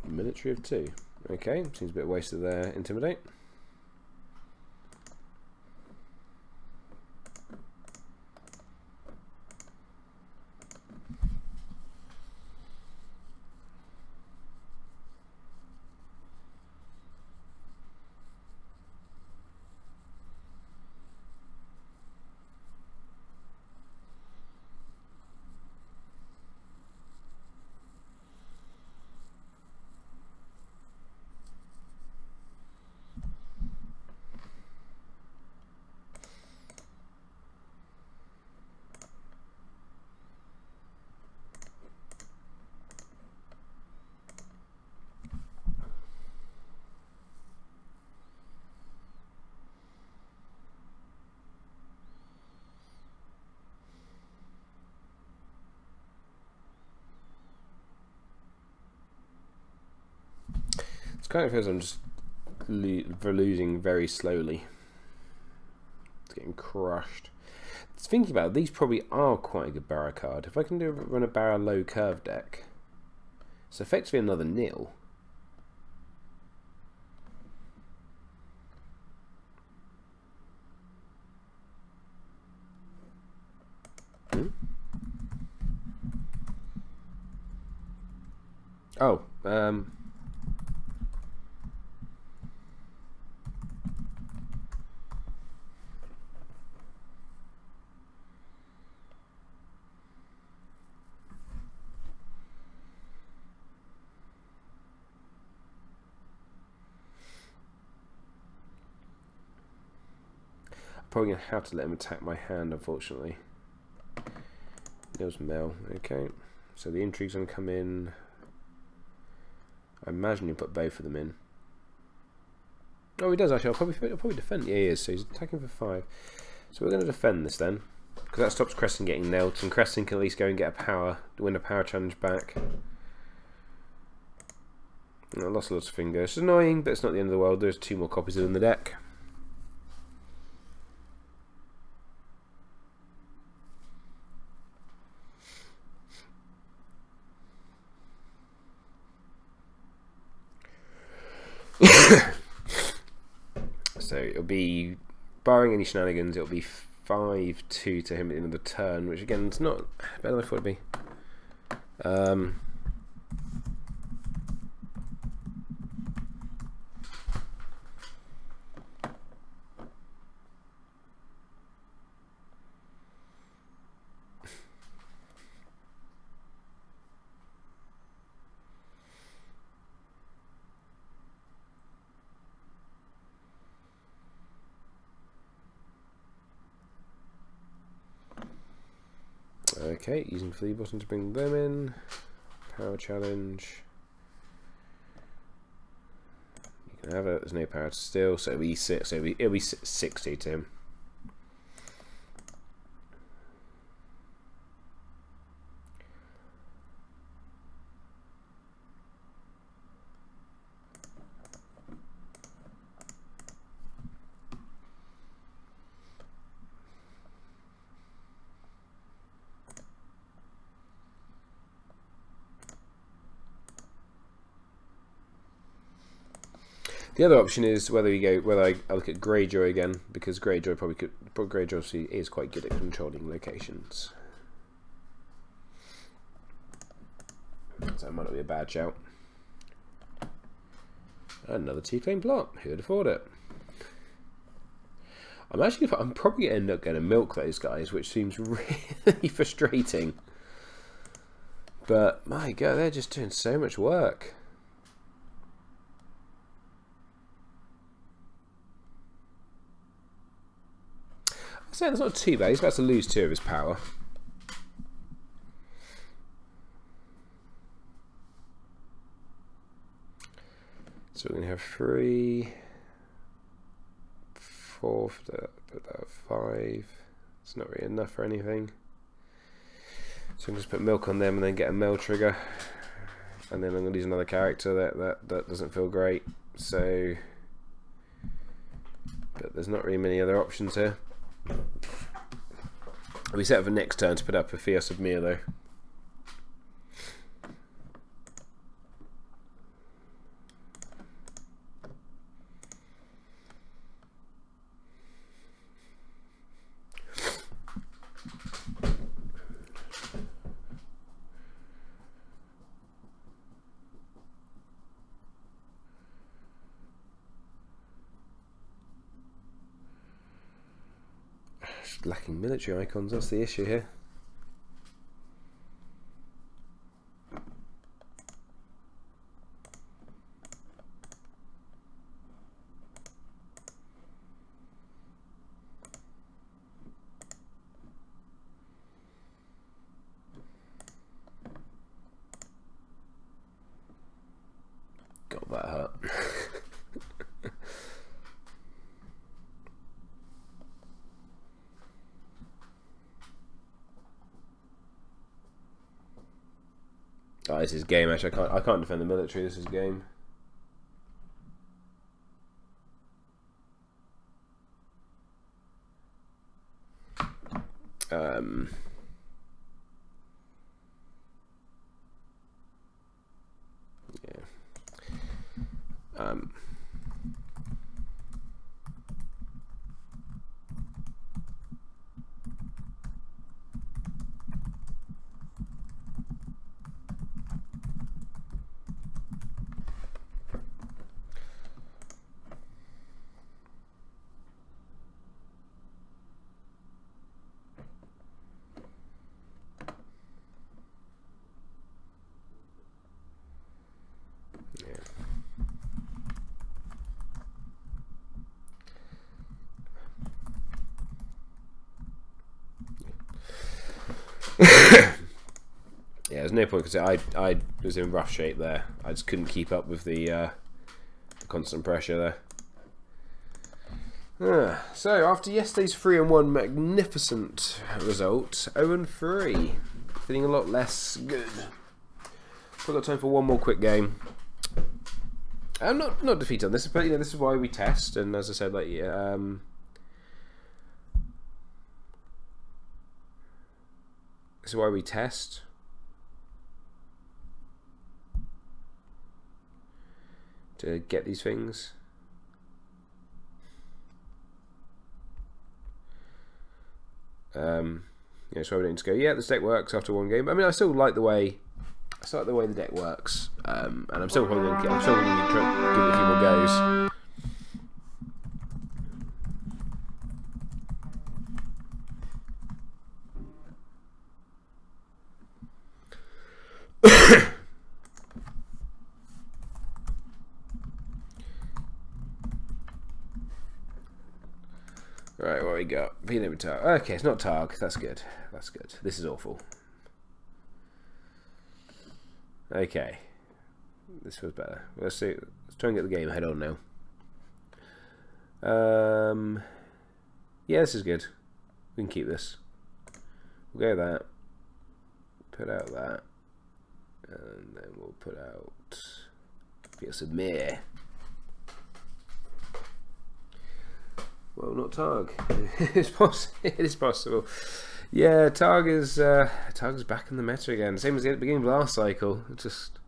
Military of 2. Okay, seems a bit wasted there. Intimidate. It kind of feels I'm just losing very slowly. It's getting crushed. Thinking about it, these probably are quite a good Bara card. If I can run a Bara low curve deck, it's effectively another nil. Oh, probably going to have to let him attack my hand, unfortunately. There's Mel. Okay, so the intrigue's going to come in. I imagine you put both of them in. Oh, he does actually. I'll probably defend. Yeah, he is. So he's attacking for 5. So we're going to defend this then, because that stops Crescent getting nailed, and Crescent can at least go and get win a power challenge back. I lost lots of fingers. It's annoying, but it's not the end of the world. There's 2 more copies of it in the deck. So it'll be, barring any shenanigans, it'll be 5-2 to him at the end of the turn, which again is not better than I thought it'd be. Okay, using flea button to bring them in. Power challenge. You can have it. There's no power to steal, so it'll be 6. So it'll be 60 to him. The other option is whether I look at Greyjoy again, because Greyjoy Greyjoy obviously is quite good at controlling locations. So it might not be a bad shout. Another T-claim plot. Who would afford it? I'm probably going to end up going to milk those guys, which seems really frustrating. But my God, they're just doing so much work. So that's not too bad. He's about to lose 2 of his power. So we're going to have 3, 4, put that 5. It's not really enough for anything. So I'm just put milk on them and then get a Mel trigger. And then I'm going to use another character that doesn't feel great. So, but there's not really many other options here. We set up for next turn to put up a Fios of Mir though. Lacking military icons, that's the issue here. God, that hurt. Oh, this is game. Actually, I can't defend the military. This is game. Um, yeah. Yeah, there's no point because I was in rough shape there. I just couldn't keep up with the constant pressure there. So after yesterday's 3-1 magnificent result, 0-3, feeling a lot less good. We've got time for one more quick game. I'm not defeated on this, but this is why we test. And as I said, like this is why we test. To get these things. So we don't just go, yeah, this deck works after one game. I mean, I still like the way the deck works, and I'm still probably going to try to give it a few more goes. Right, what we got? Peanut with Targ. Okay, it's not Targ. That's good. That's good. This is awful. Okay. This feels better. Let's see. Let's try and get the game head on now. Yeah, this is good. We can keep this. We'll go that. Put out that. And then we'll put out... Get some mere. Well, not Targ. It is possible. Yeah, Targ is back in the meta again. Same as at the beginning of last cycle. Just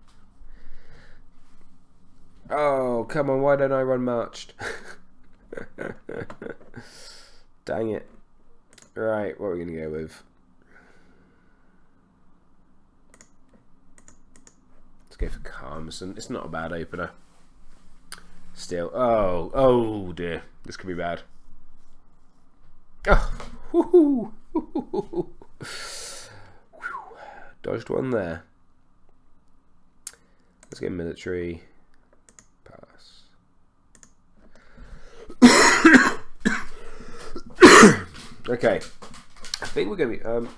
oh come on! Why don't I run marched? Dang it! Right, what are we gonna go with? Let's go for Karmson. It's not a bad opener. Still, oh dear, this could be bad. Oh, woohoo! Dodged one there. Let's get military. Pass. Okay, I think we're gonna be. Oh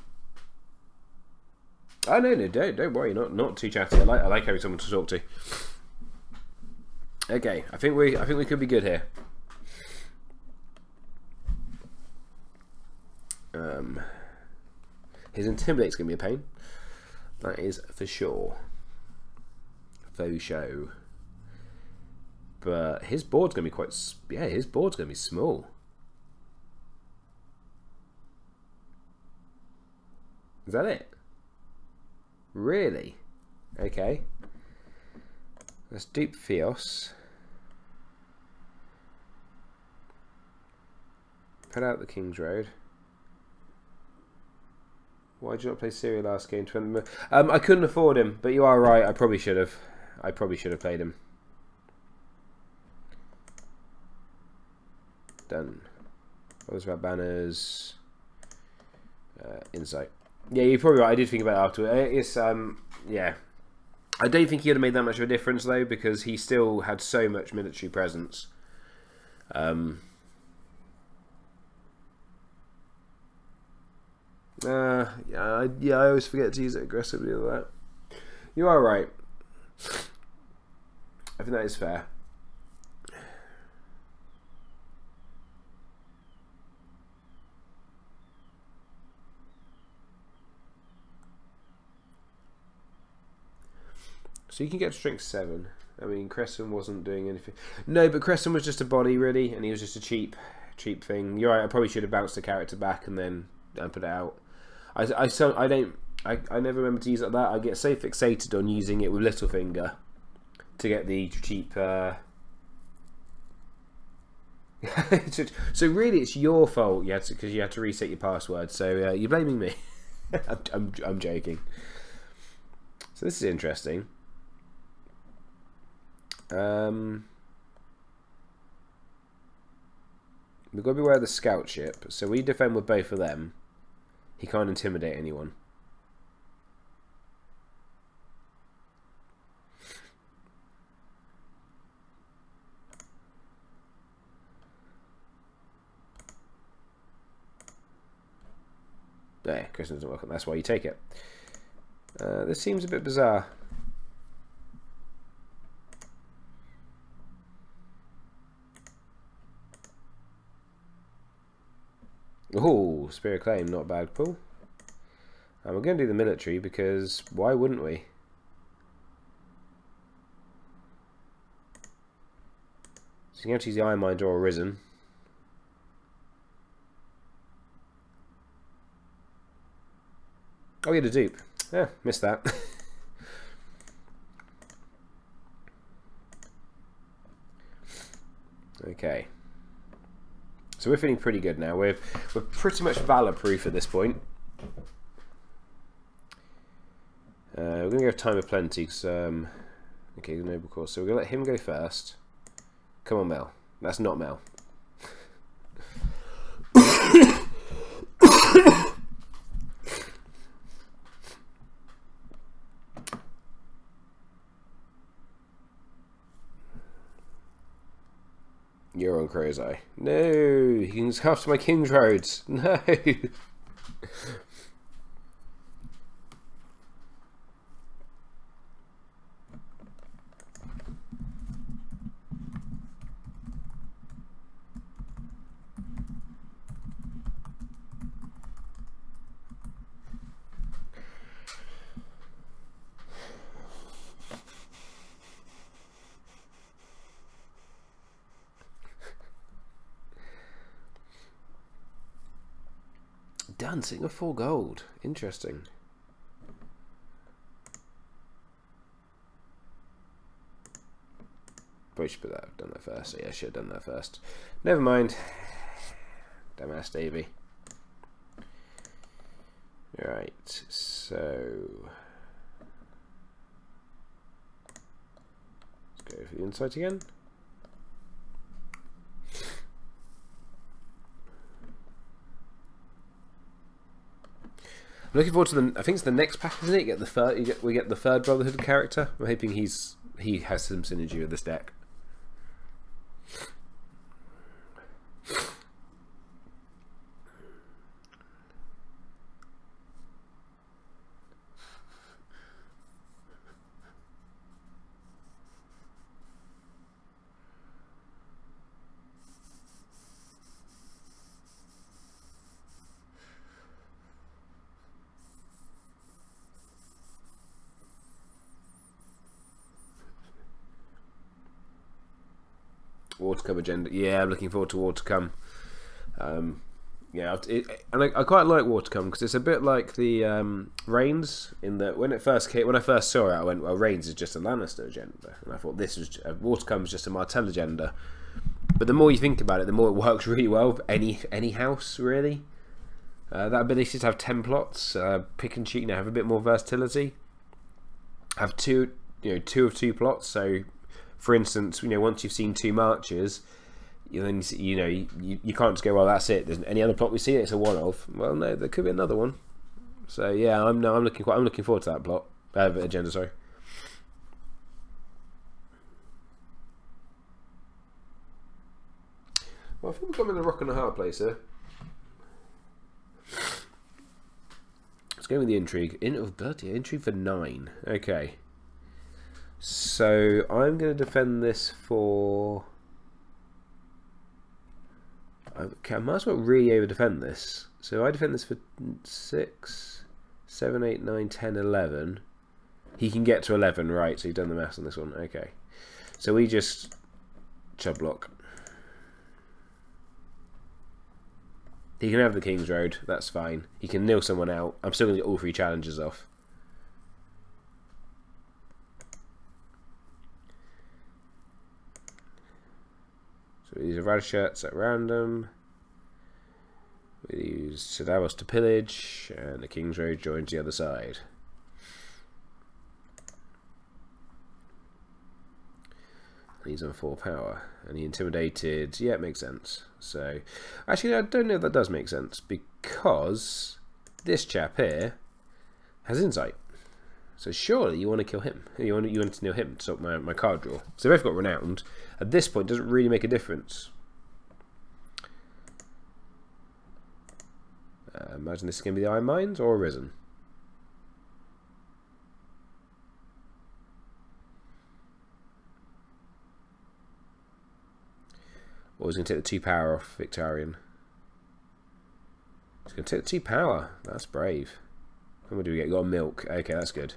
no, don't worry, not too chatty. I like having someone to talk to. Okay, I think we could be good here. His Intimidate's gonna be a pain. That is for sure. Faux show. But his board's gonna be quite. Yeah, his board's gonna be small. Is that it? Really? Okay. Let's dupe Theos. Put out the King's Road. Why did you not play Syria last game? I couldn't afford him, but you are right. I probably should have. I probably should have played him. Done. What was about banners? Insight. Yeah, you're probably right. I did think about it afterwards. It's yeah. I don't think he would have made that much of a difference though, because he still had so much military presence. Yeah, I always forget to use it aggressively like that. You are right. I think that is fair. So you can get strength 7. I mean, Crescent wasn't doing anything. No, but Crescent was just a body really, and he was just a cheap thing. You're right. I probably should have bounced the character back and then and put it out. I never remember to use it like that. I get so fixated on using it with Littlefinger to get the cheap. So really, it's your fault. Because you had to reset your password. So you're blaming me. I'm joking. So this is interesting. We've got to beware of the scout ship. So we defend with both of them. He can't intimidate anyone. There, Christian doesn't work on. That's why you take it. This seems a bit bizarre. Oh, Spirit Claim, not a bad pull. And we're going to do the military because why wouldn't we? So you can use the Iron Mind or Arisen. Oh, yeah, the dupe. Yeah, missed that. Okay. So we're feeling pretty good now. We're pretty much valor proof at this point. We're going to go time of plenty because okay, the noble course. So we're going to let him go first. Come on, Mel. That's not Mel. You're on Crozai. No, he can scarf to my King's Roads. No. Dancing of 4 gold. Interesting. Probably should have done that first. Yeah, I should have done that first. Never mind. Dumbass Davey. Right, so let's go for the insight again. I'm looking forward to the. I think it's the next pack, isn't it? Get the third. We get the third Brotherhood character. I'm hoping he has some synergy with this deck. War to Come agenda. Yeah, I'm looking forward to War to Come. Yeah, and I quite like War to Come because it's a bit like the Reigns in that when I first saw it, I went, well, Reigns is just a Lannister agenda, and I thought this was War to Come is just a Martell agenda. But the more you think about it, the more it works really well for any house really. That ability to have 10 plots, pick and cheat, have a bit more versatility. Have two of 2 plots, so. For instance, once you've seen 2 marches, you can't just go, well, that's it. There's any other plot we see, it's a one-off. Well, no, there could be another one. So yeah, I'm looking forward to that plot agenda. Sorry. Well, I think we've got him in a rock and a hard place here. Let's go with the intrigue. Intrigue for 9. Okay. So I'm going to defend this for. Okay, I might as well really over defend this. So I defend this for 6, 7, 8, 9, 10, 11. He can get to 11, right? So you've done the maths on this one. Okay. So we just chub block. He can have the King's Road, that's fine. He can nil someone out. I'm still going to get all 3 challenges off. So we use a red shirts at random. We use Sedavos to pillage, and the King's Road joins the other side. He's on 4 power, and he intimidated. Yeah, it makes sense. So, actually, I don't know if that does make sense, because this chap here has insight. So surely you want to kill him. You want to nail him to stop my card draw. So they've both got renowned. At this point, it doesn't really make a difference. Imagine this is going to be the Iron Mines or Arisen. Or he's going to take the 2 power off Victorian. He's going to take the 2 power. That's brave. And what do we get? We got a milk. Okay, that's good.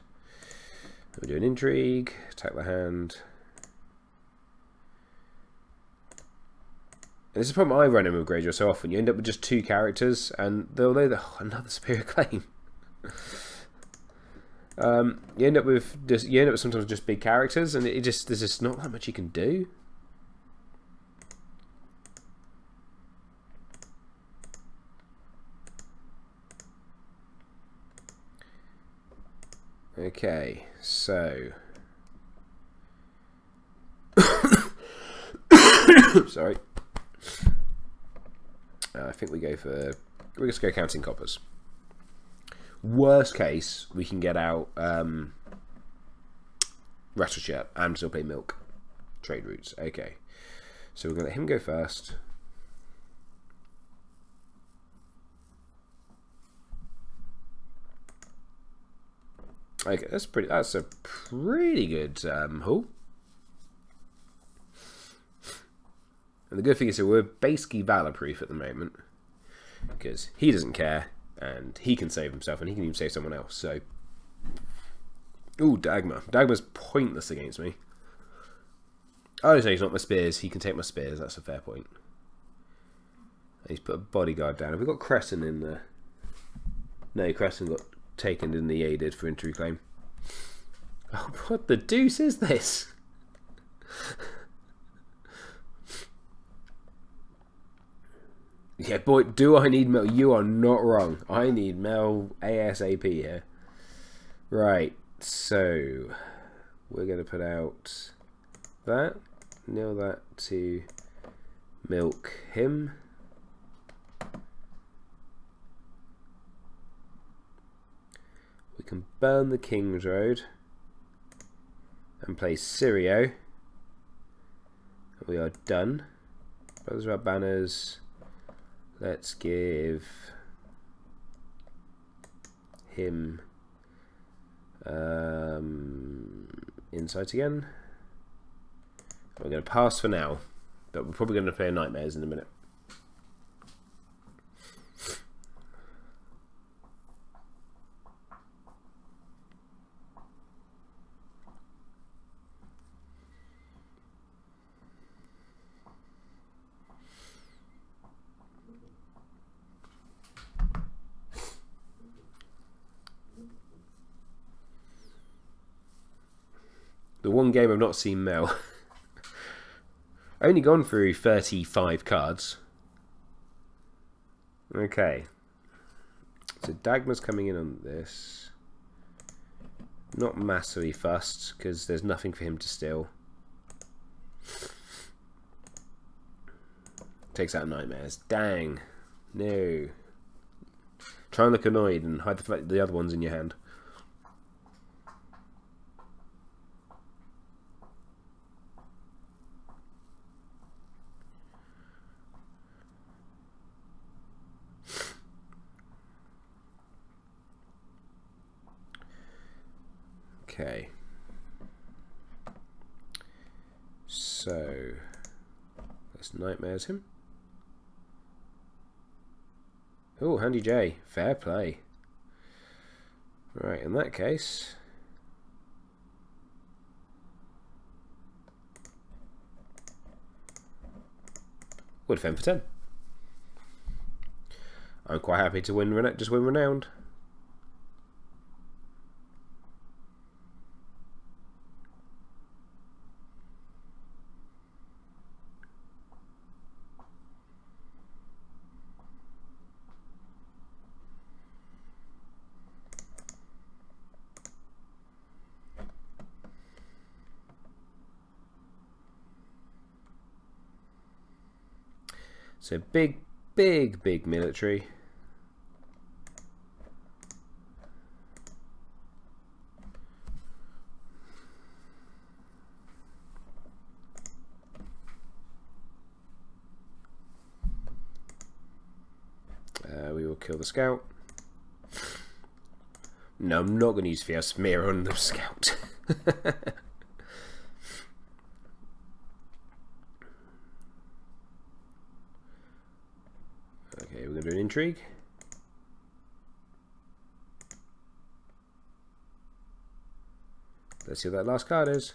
We do an intrigue. Attack the hand. And this is the problem I run in with Greyjoy so often. You end up with just 2 characters, and they'll another superior claim. You end up with sometimes just big characters, and there's just not that much you can do. Okay, so sorry. I think we just go counting coppers. Worst case, we can get out Rattleship and still play milk. Trade routes. Okay, so we're gonna let him go first. Okay, that's a pretty good haul. And the good thing is that we're basically valor proof at the moment, because he doesn't care and he can save himself and he can even save someone else. So, ooh, Dagmar. Dagmar's pointless against me. Oh, so he's not my spears. He can take my spears. That's a fair point. He's put a bodyguard down. Have we got Crescent in there? No, Crescent got taken in the aided for injury claim. Oh, what the deuce is this? Yeah, boy, do I need Mel? You are not wrong. I need Mel ASAP here. Right, so we're going to put out that, nail that to milk him. We can burn the King's Road and play Sirio. We are done. Brothers Red Banners. Let's give him insight again. We're going to pass for now, but we're probably going to play Nightmares in a minute. The one game I've not seen Mel. Only gone through 35 cards. Okay. So Dagmar's coming in on this. Not massively fussed, because there's nothing for him to steal. Takes out Nightmares. Dang. No. Try and look annoyed and hide the fact that the other one's in your hand. Okay, so let's Nightmares him. Oh, Handy J, fair play. Right, in that case, we'll defend for 10. I'm quite happy to win, just win renowned. So big military. We will kill the scout. No, I'm not going to use Fierce Smear on the scout. Okay, we're going to do an intrigue. Let's see what that last card is.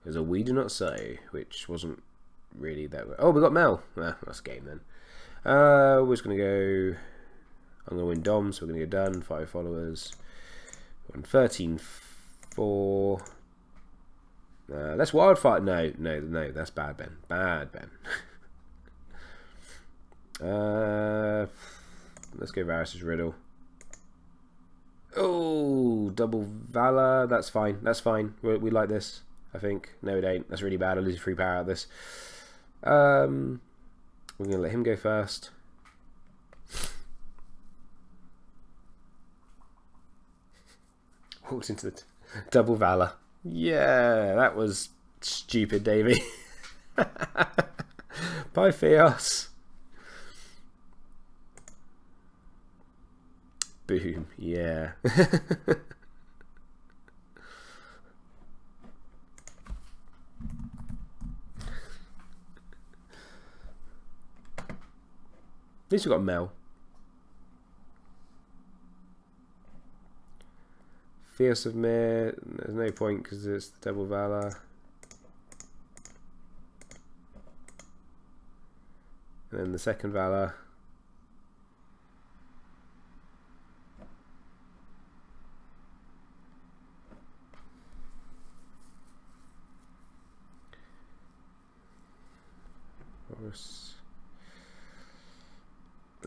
There's a We Do Not Say, which wasn't really that... Oh, we got Mel. That's game then. We're just going to go... I'm going to win Dom, so we're going to go done. 5 followers. 13-4. That's Wildfire. No, that's bad, Ben. Bad, Ben. Let's go Varys' Riddle. Oh, double Valor. That's fine. That's fine. We like this, I think. No, it ain't. That's really bad. I lose 3 power out of this. We're going to let him go first. Walked into the double Valor. Yeah, that was stupid, Davey. Bye, Theos. Boom, yeah. At least we got Mel. Fierce of Mare, there's no point because it's the double Valor. And then the second Valor.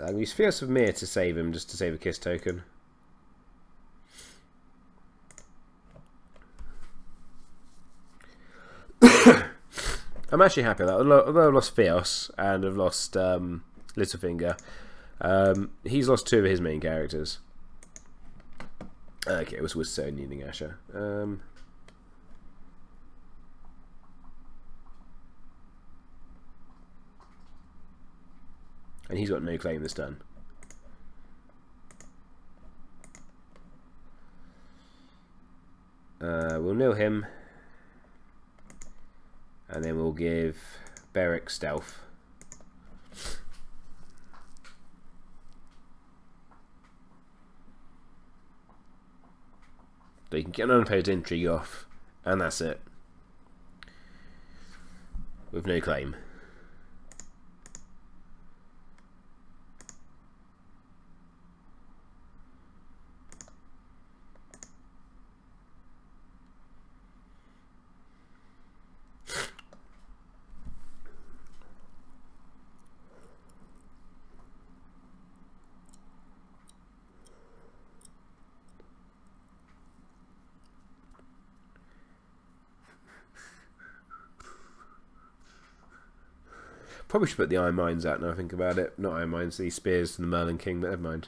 I'll use Fierce of Mare to save him, just to save a kiss token. I'm actually happy with that. Although I've lost Theos and I've lost Littlefinger, he's lost 2 of his main characters. Okay, it was so needing Asher. And he's got no claim this turn. We'll nil him. And then we'll give Beric stealth. So you can get an unopposed intrigue off. And that's it. With no claim. Probably should put the Iron Mines out now I think about it. Not Iron Mines, the Spears and the Merlin King, but never mind.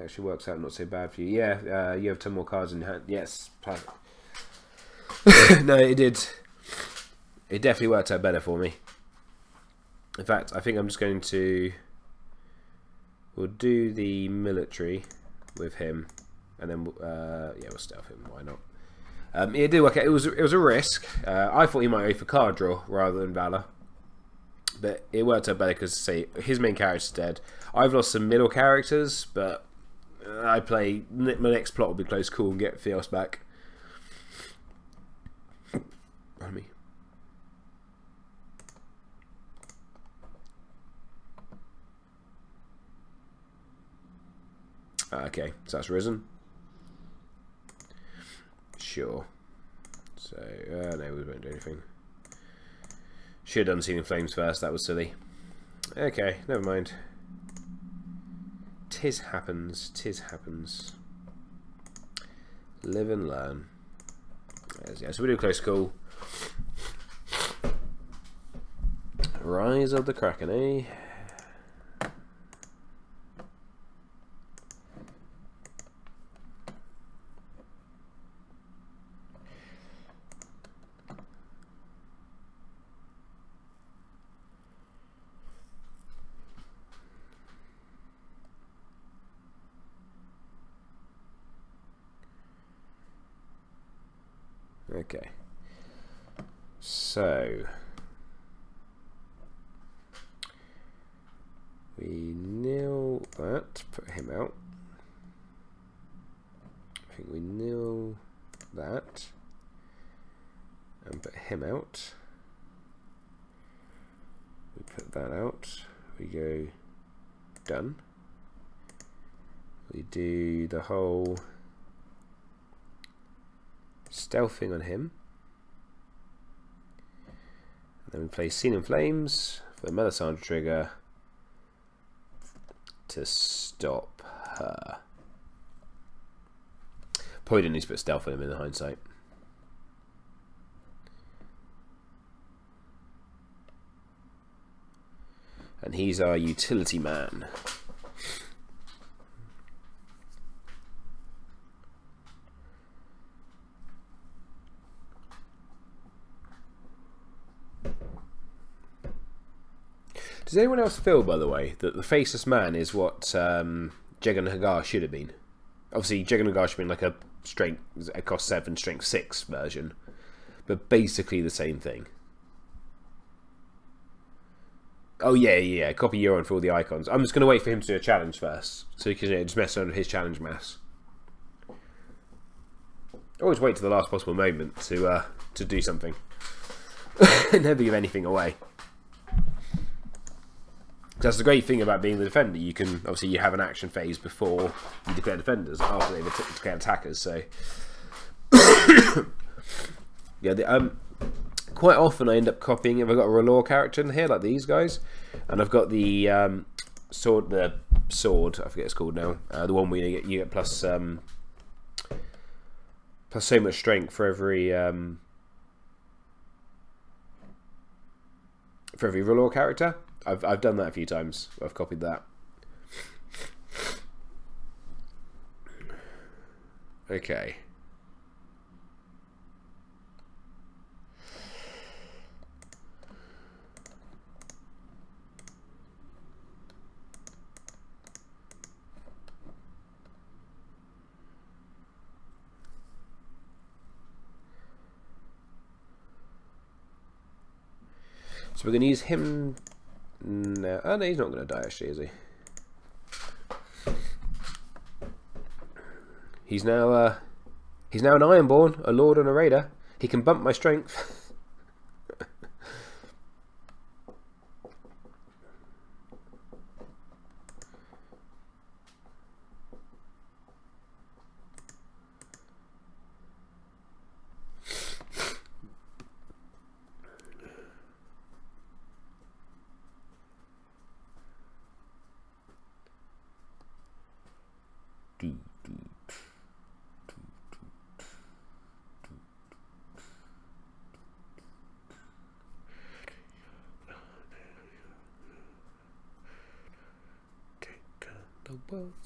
Actually works out not so bad for you. Yeah, you have 10 more cards in hand. Yes, perfect. No, it did. It definitely worked out better for me. In fact, I think I'm just going to... We'll do the military with him, and then yeah, we'll stealth him. Why not? It did work out. It was a risk. I thought he might go for card draw rather than Valor. But it worked out better because, say, his main character's dead. I've lost some middle characters, but I play... My next plot will be close call and get Theos back. Pardon me. Okay, so that's risen. Sure. So, no, we won't do anything. Should have done Sealing Flames first, that was silly. Okay, never mind. Tis happens, tis happens. Live and learn. Yeah, so we do close call. Rise of the Kraken, eh? Okay, so we nil that, put him out. I think we nil that and put him out. We put that out, we go done. We do the whole stealthing on him, and then we play Scene and Flames for the Melisandre trigger to stop her. Probably didn't need to put stealth on him in the hindsight. And he's our utility man. Does anyone else feel, by the way, that the Faceless Man is what Jegan Hagar should have been? Obviously, Jegan Hagar should have been like a cost 7, strength 6 version, but basically the same thing. Oh yeah, copy Euron for all the icons. I'm just going to wait for him to do a challenge first, so you can just mess around with his challenge mass. Always wait to the last possible moment to do something. Never give anything away. That's the great thing about being the defender. You can obviously you have an action phase before you declare defenders, after they've declared attackers. So yeah, quite often I end up copying if I've got a R'hllor character in here like these guys, and I've got the sword. I forget what it's called now. The one where you get plus so much strength for every R'hllor character. I've done that a few times. I've copied that. Okay. So we're going to use him. No, oh no, he's not going to die actually, is he? He's now an Ironborn, a Lord and a Raider. He can bump my strength.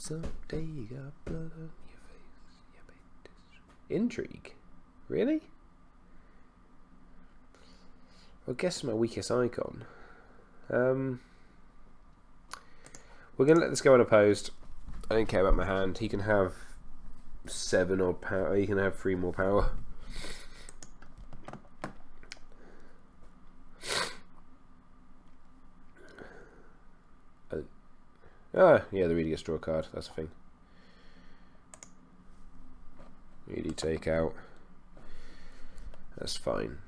Someday you got blood on your face. Intrigue? Really? Well, I guess my weakest icon. We're going to let this go unopposed. I don't care about my hand. He can have 7 odd power. He can have 3 more power. Oh, yeah, the reader gets to draw a card. That's a thing. Really take out. That's fine.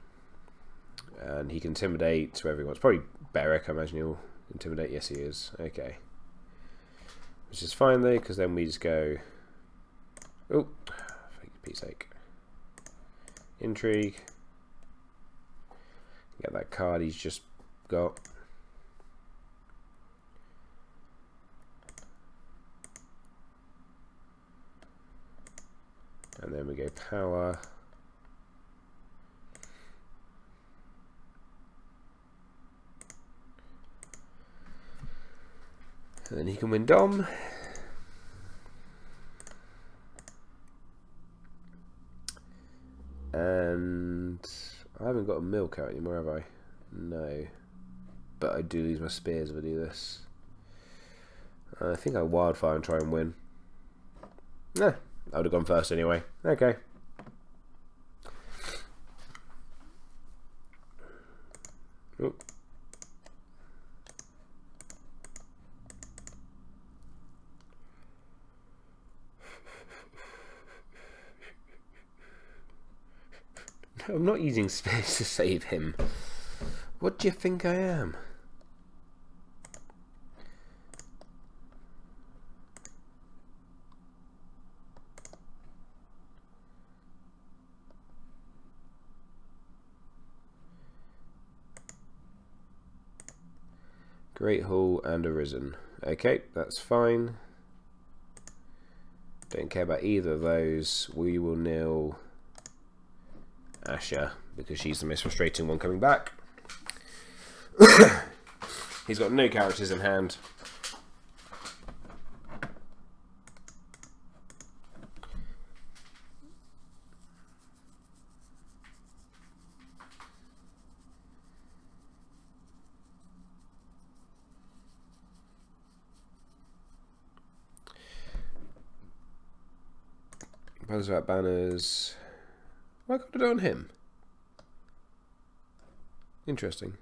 And he can intimidate to everyone. It's probably Beric, I imagine he'll intimidate. Yes, he is. Okay. Which is fine though, because then we just go. Oh, for Pete's sake. Intrigue. Get that card he's just got. And then we go power. And then he can win Dom. And I haven't got a milk out anymore, have I? No. But I do lose my spears if I do this. I think I'll wildfire and try and win. Nah, I would have gone first anyway. Okay. Ooh. I'm not using space to save him. What do you think I am? Great Hall and Arisen. Okay, that's fine. Don't care about either of those. We will nil Asher because she's the most frustrating one coming back. He's got no characters in hand. Brothers about banners. Why got it on him? Interesting.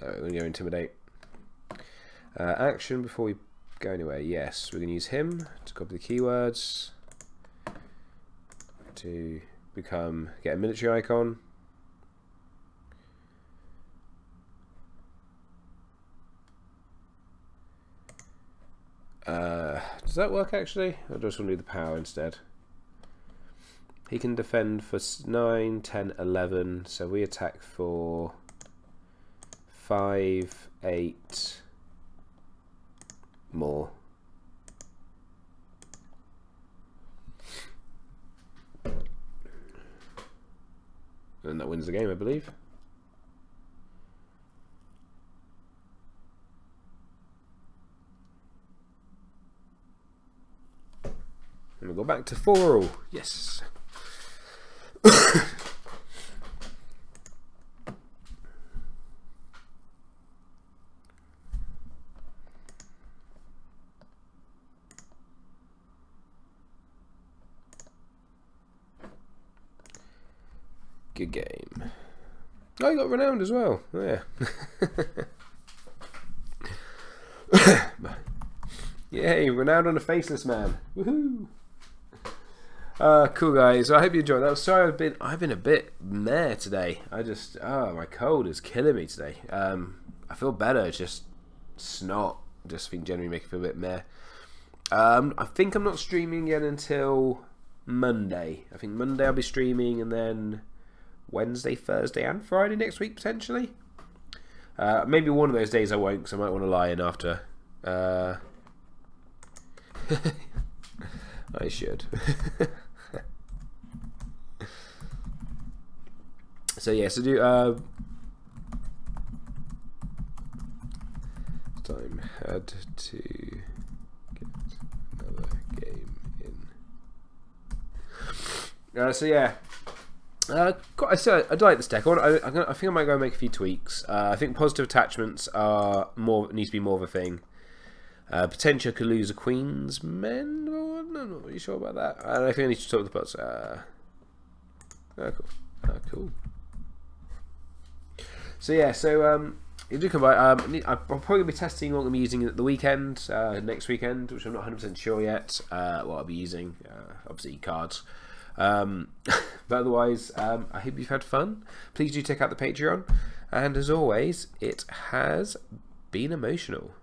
Alright, we're going to go intimidate. Action before we go anywhere. Yes, we're going to use him to copy the keywords to get a military icon. Does that work actually? I just want to do the power instead. He can defend for 9, 10, 11, so we attack for 5, 8 more. And that wins the game, I believe. And we go back to 4-all. Yes. Good game. Oh, you got renowned as well. Oh, yeah. Yay, renowned on a faceless man. Woohoo! Cool guys. I hope you enjoyed that. Sorry, I've been a bit meh today. My cold is killing me today. I feel better. It's just snot. Just think generally make me feel a bit meh. I think I'm not streaming again until Monday. I think Monday I'll be streaming, and then Wednesday, Thursday, and Friday next week potentially. Maybe one of those days I won't, because I might want to lie in after. I should. So yeah, so do time had to get another game in. So yeah, I like this deck. I think I might go and make a few tweaks. I think positive attachments need to be more of a thing. Potential could lose a Queen's Men. I'm not really sure about that. I think I need to talk to the bots. Cool. Cool. So yeah, You do come by. I'm probably be testing what I'm using at the weekend, next weekend, which I'm not 100% sure yet. What I'll be using, obviously cards. But otherwise, I hope you've had fun. Please do check out the Patreon, and as always, it has been emotional.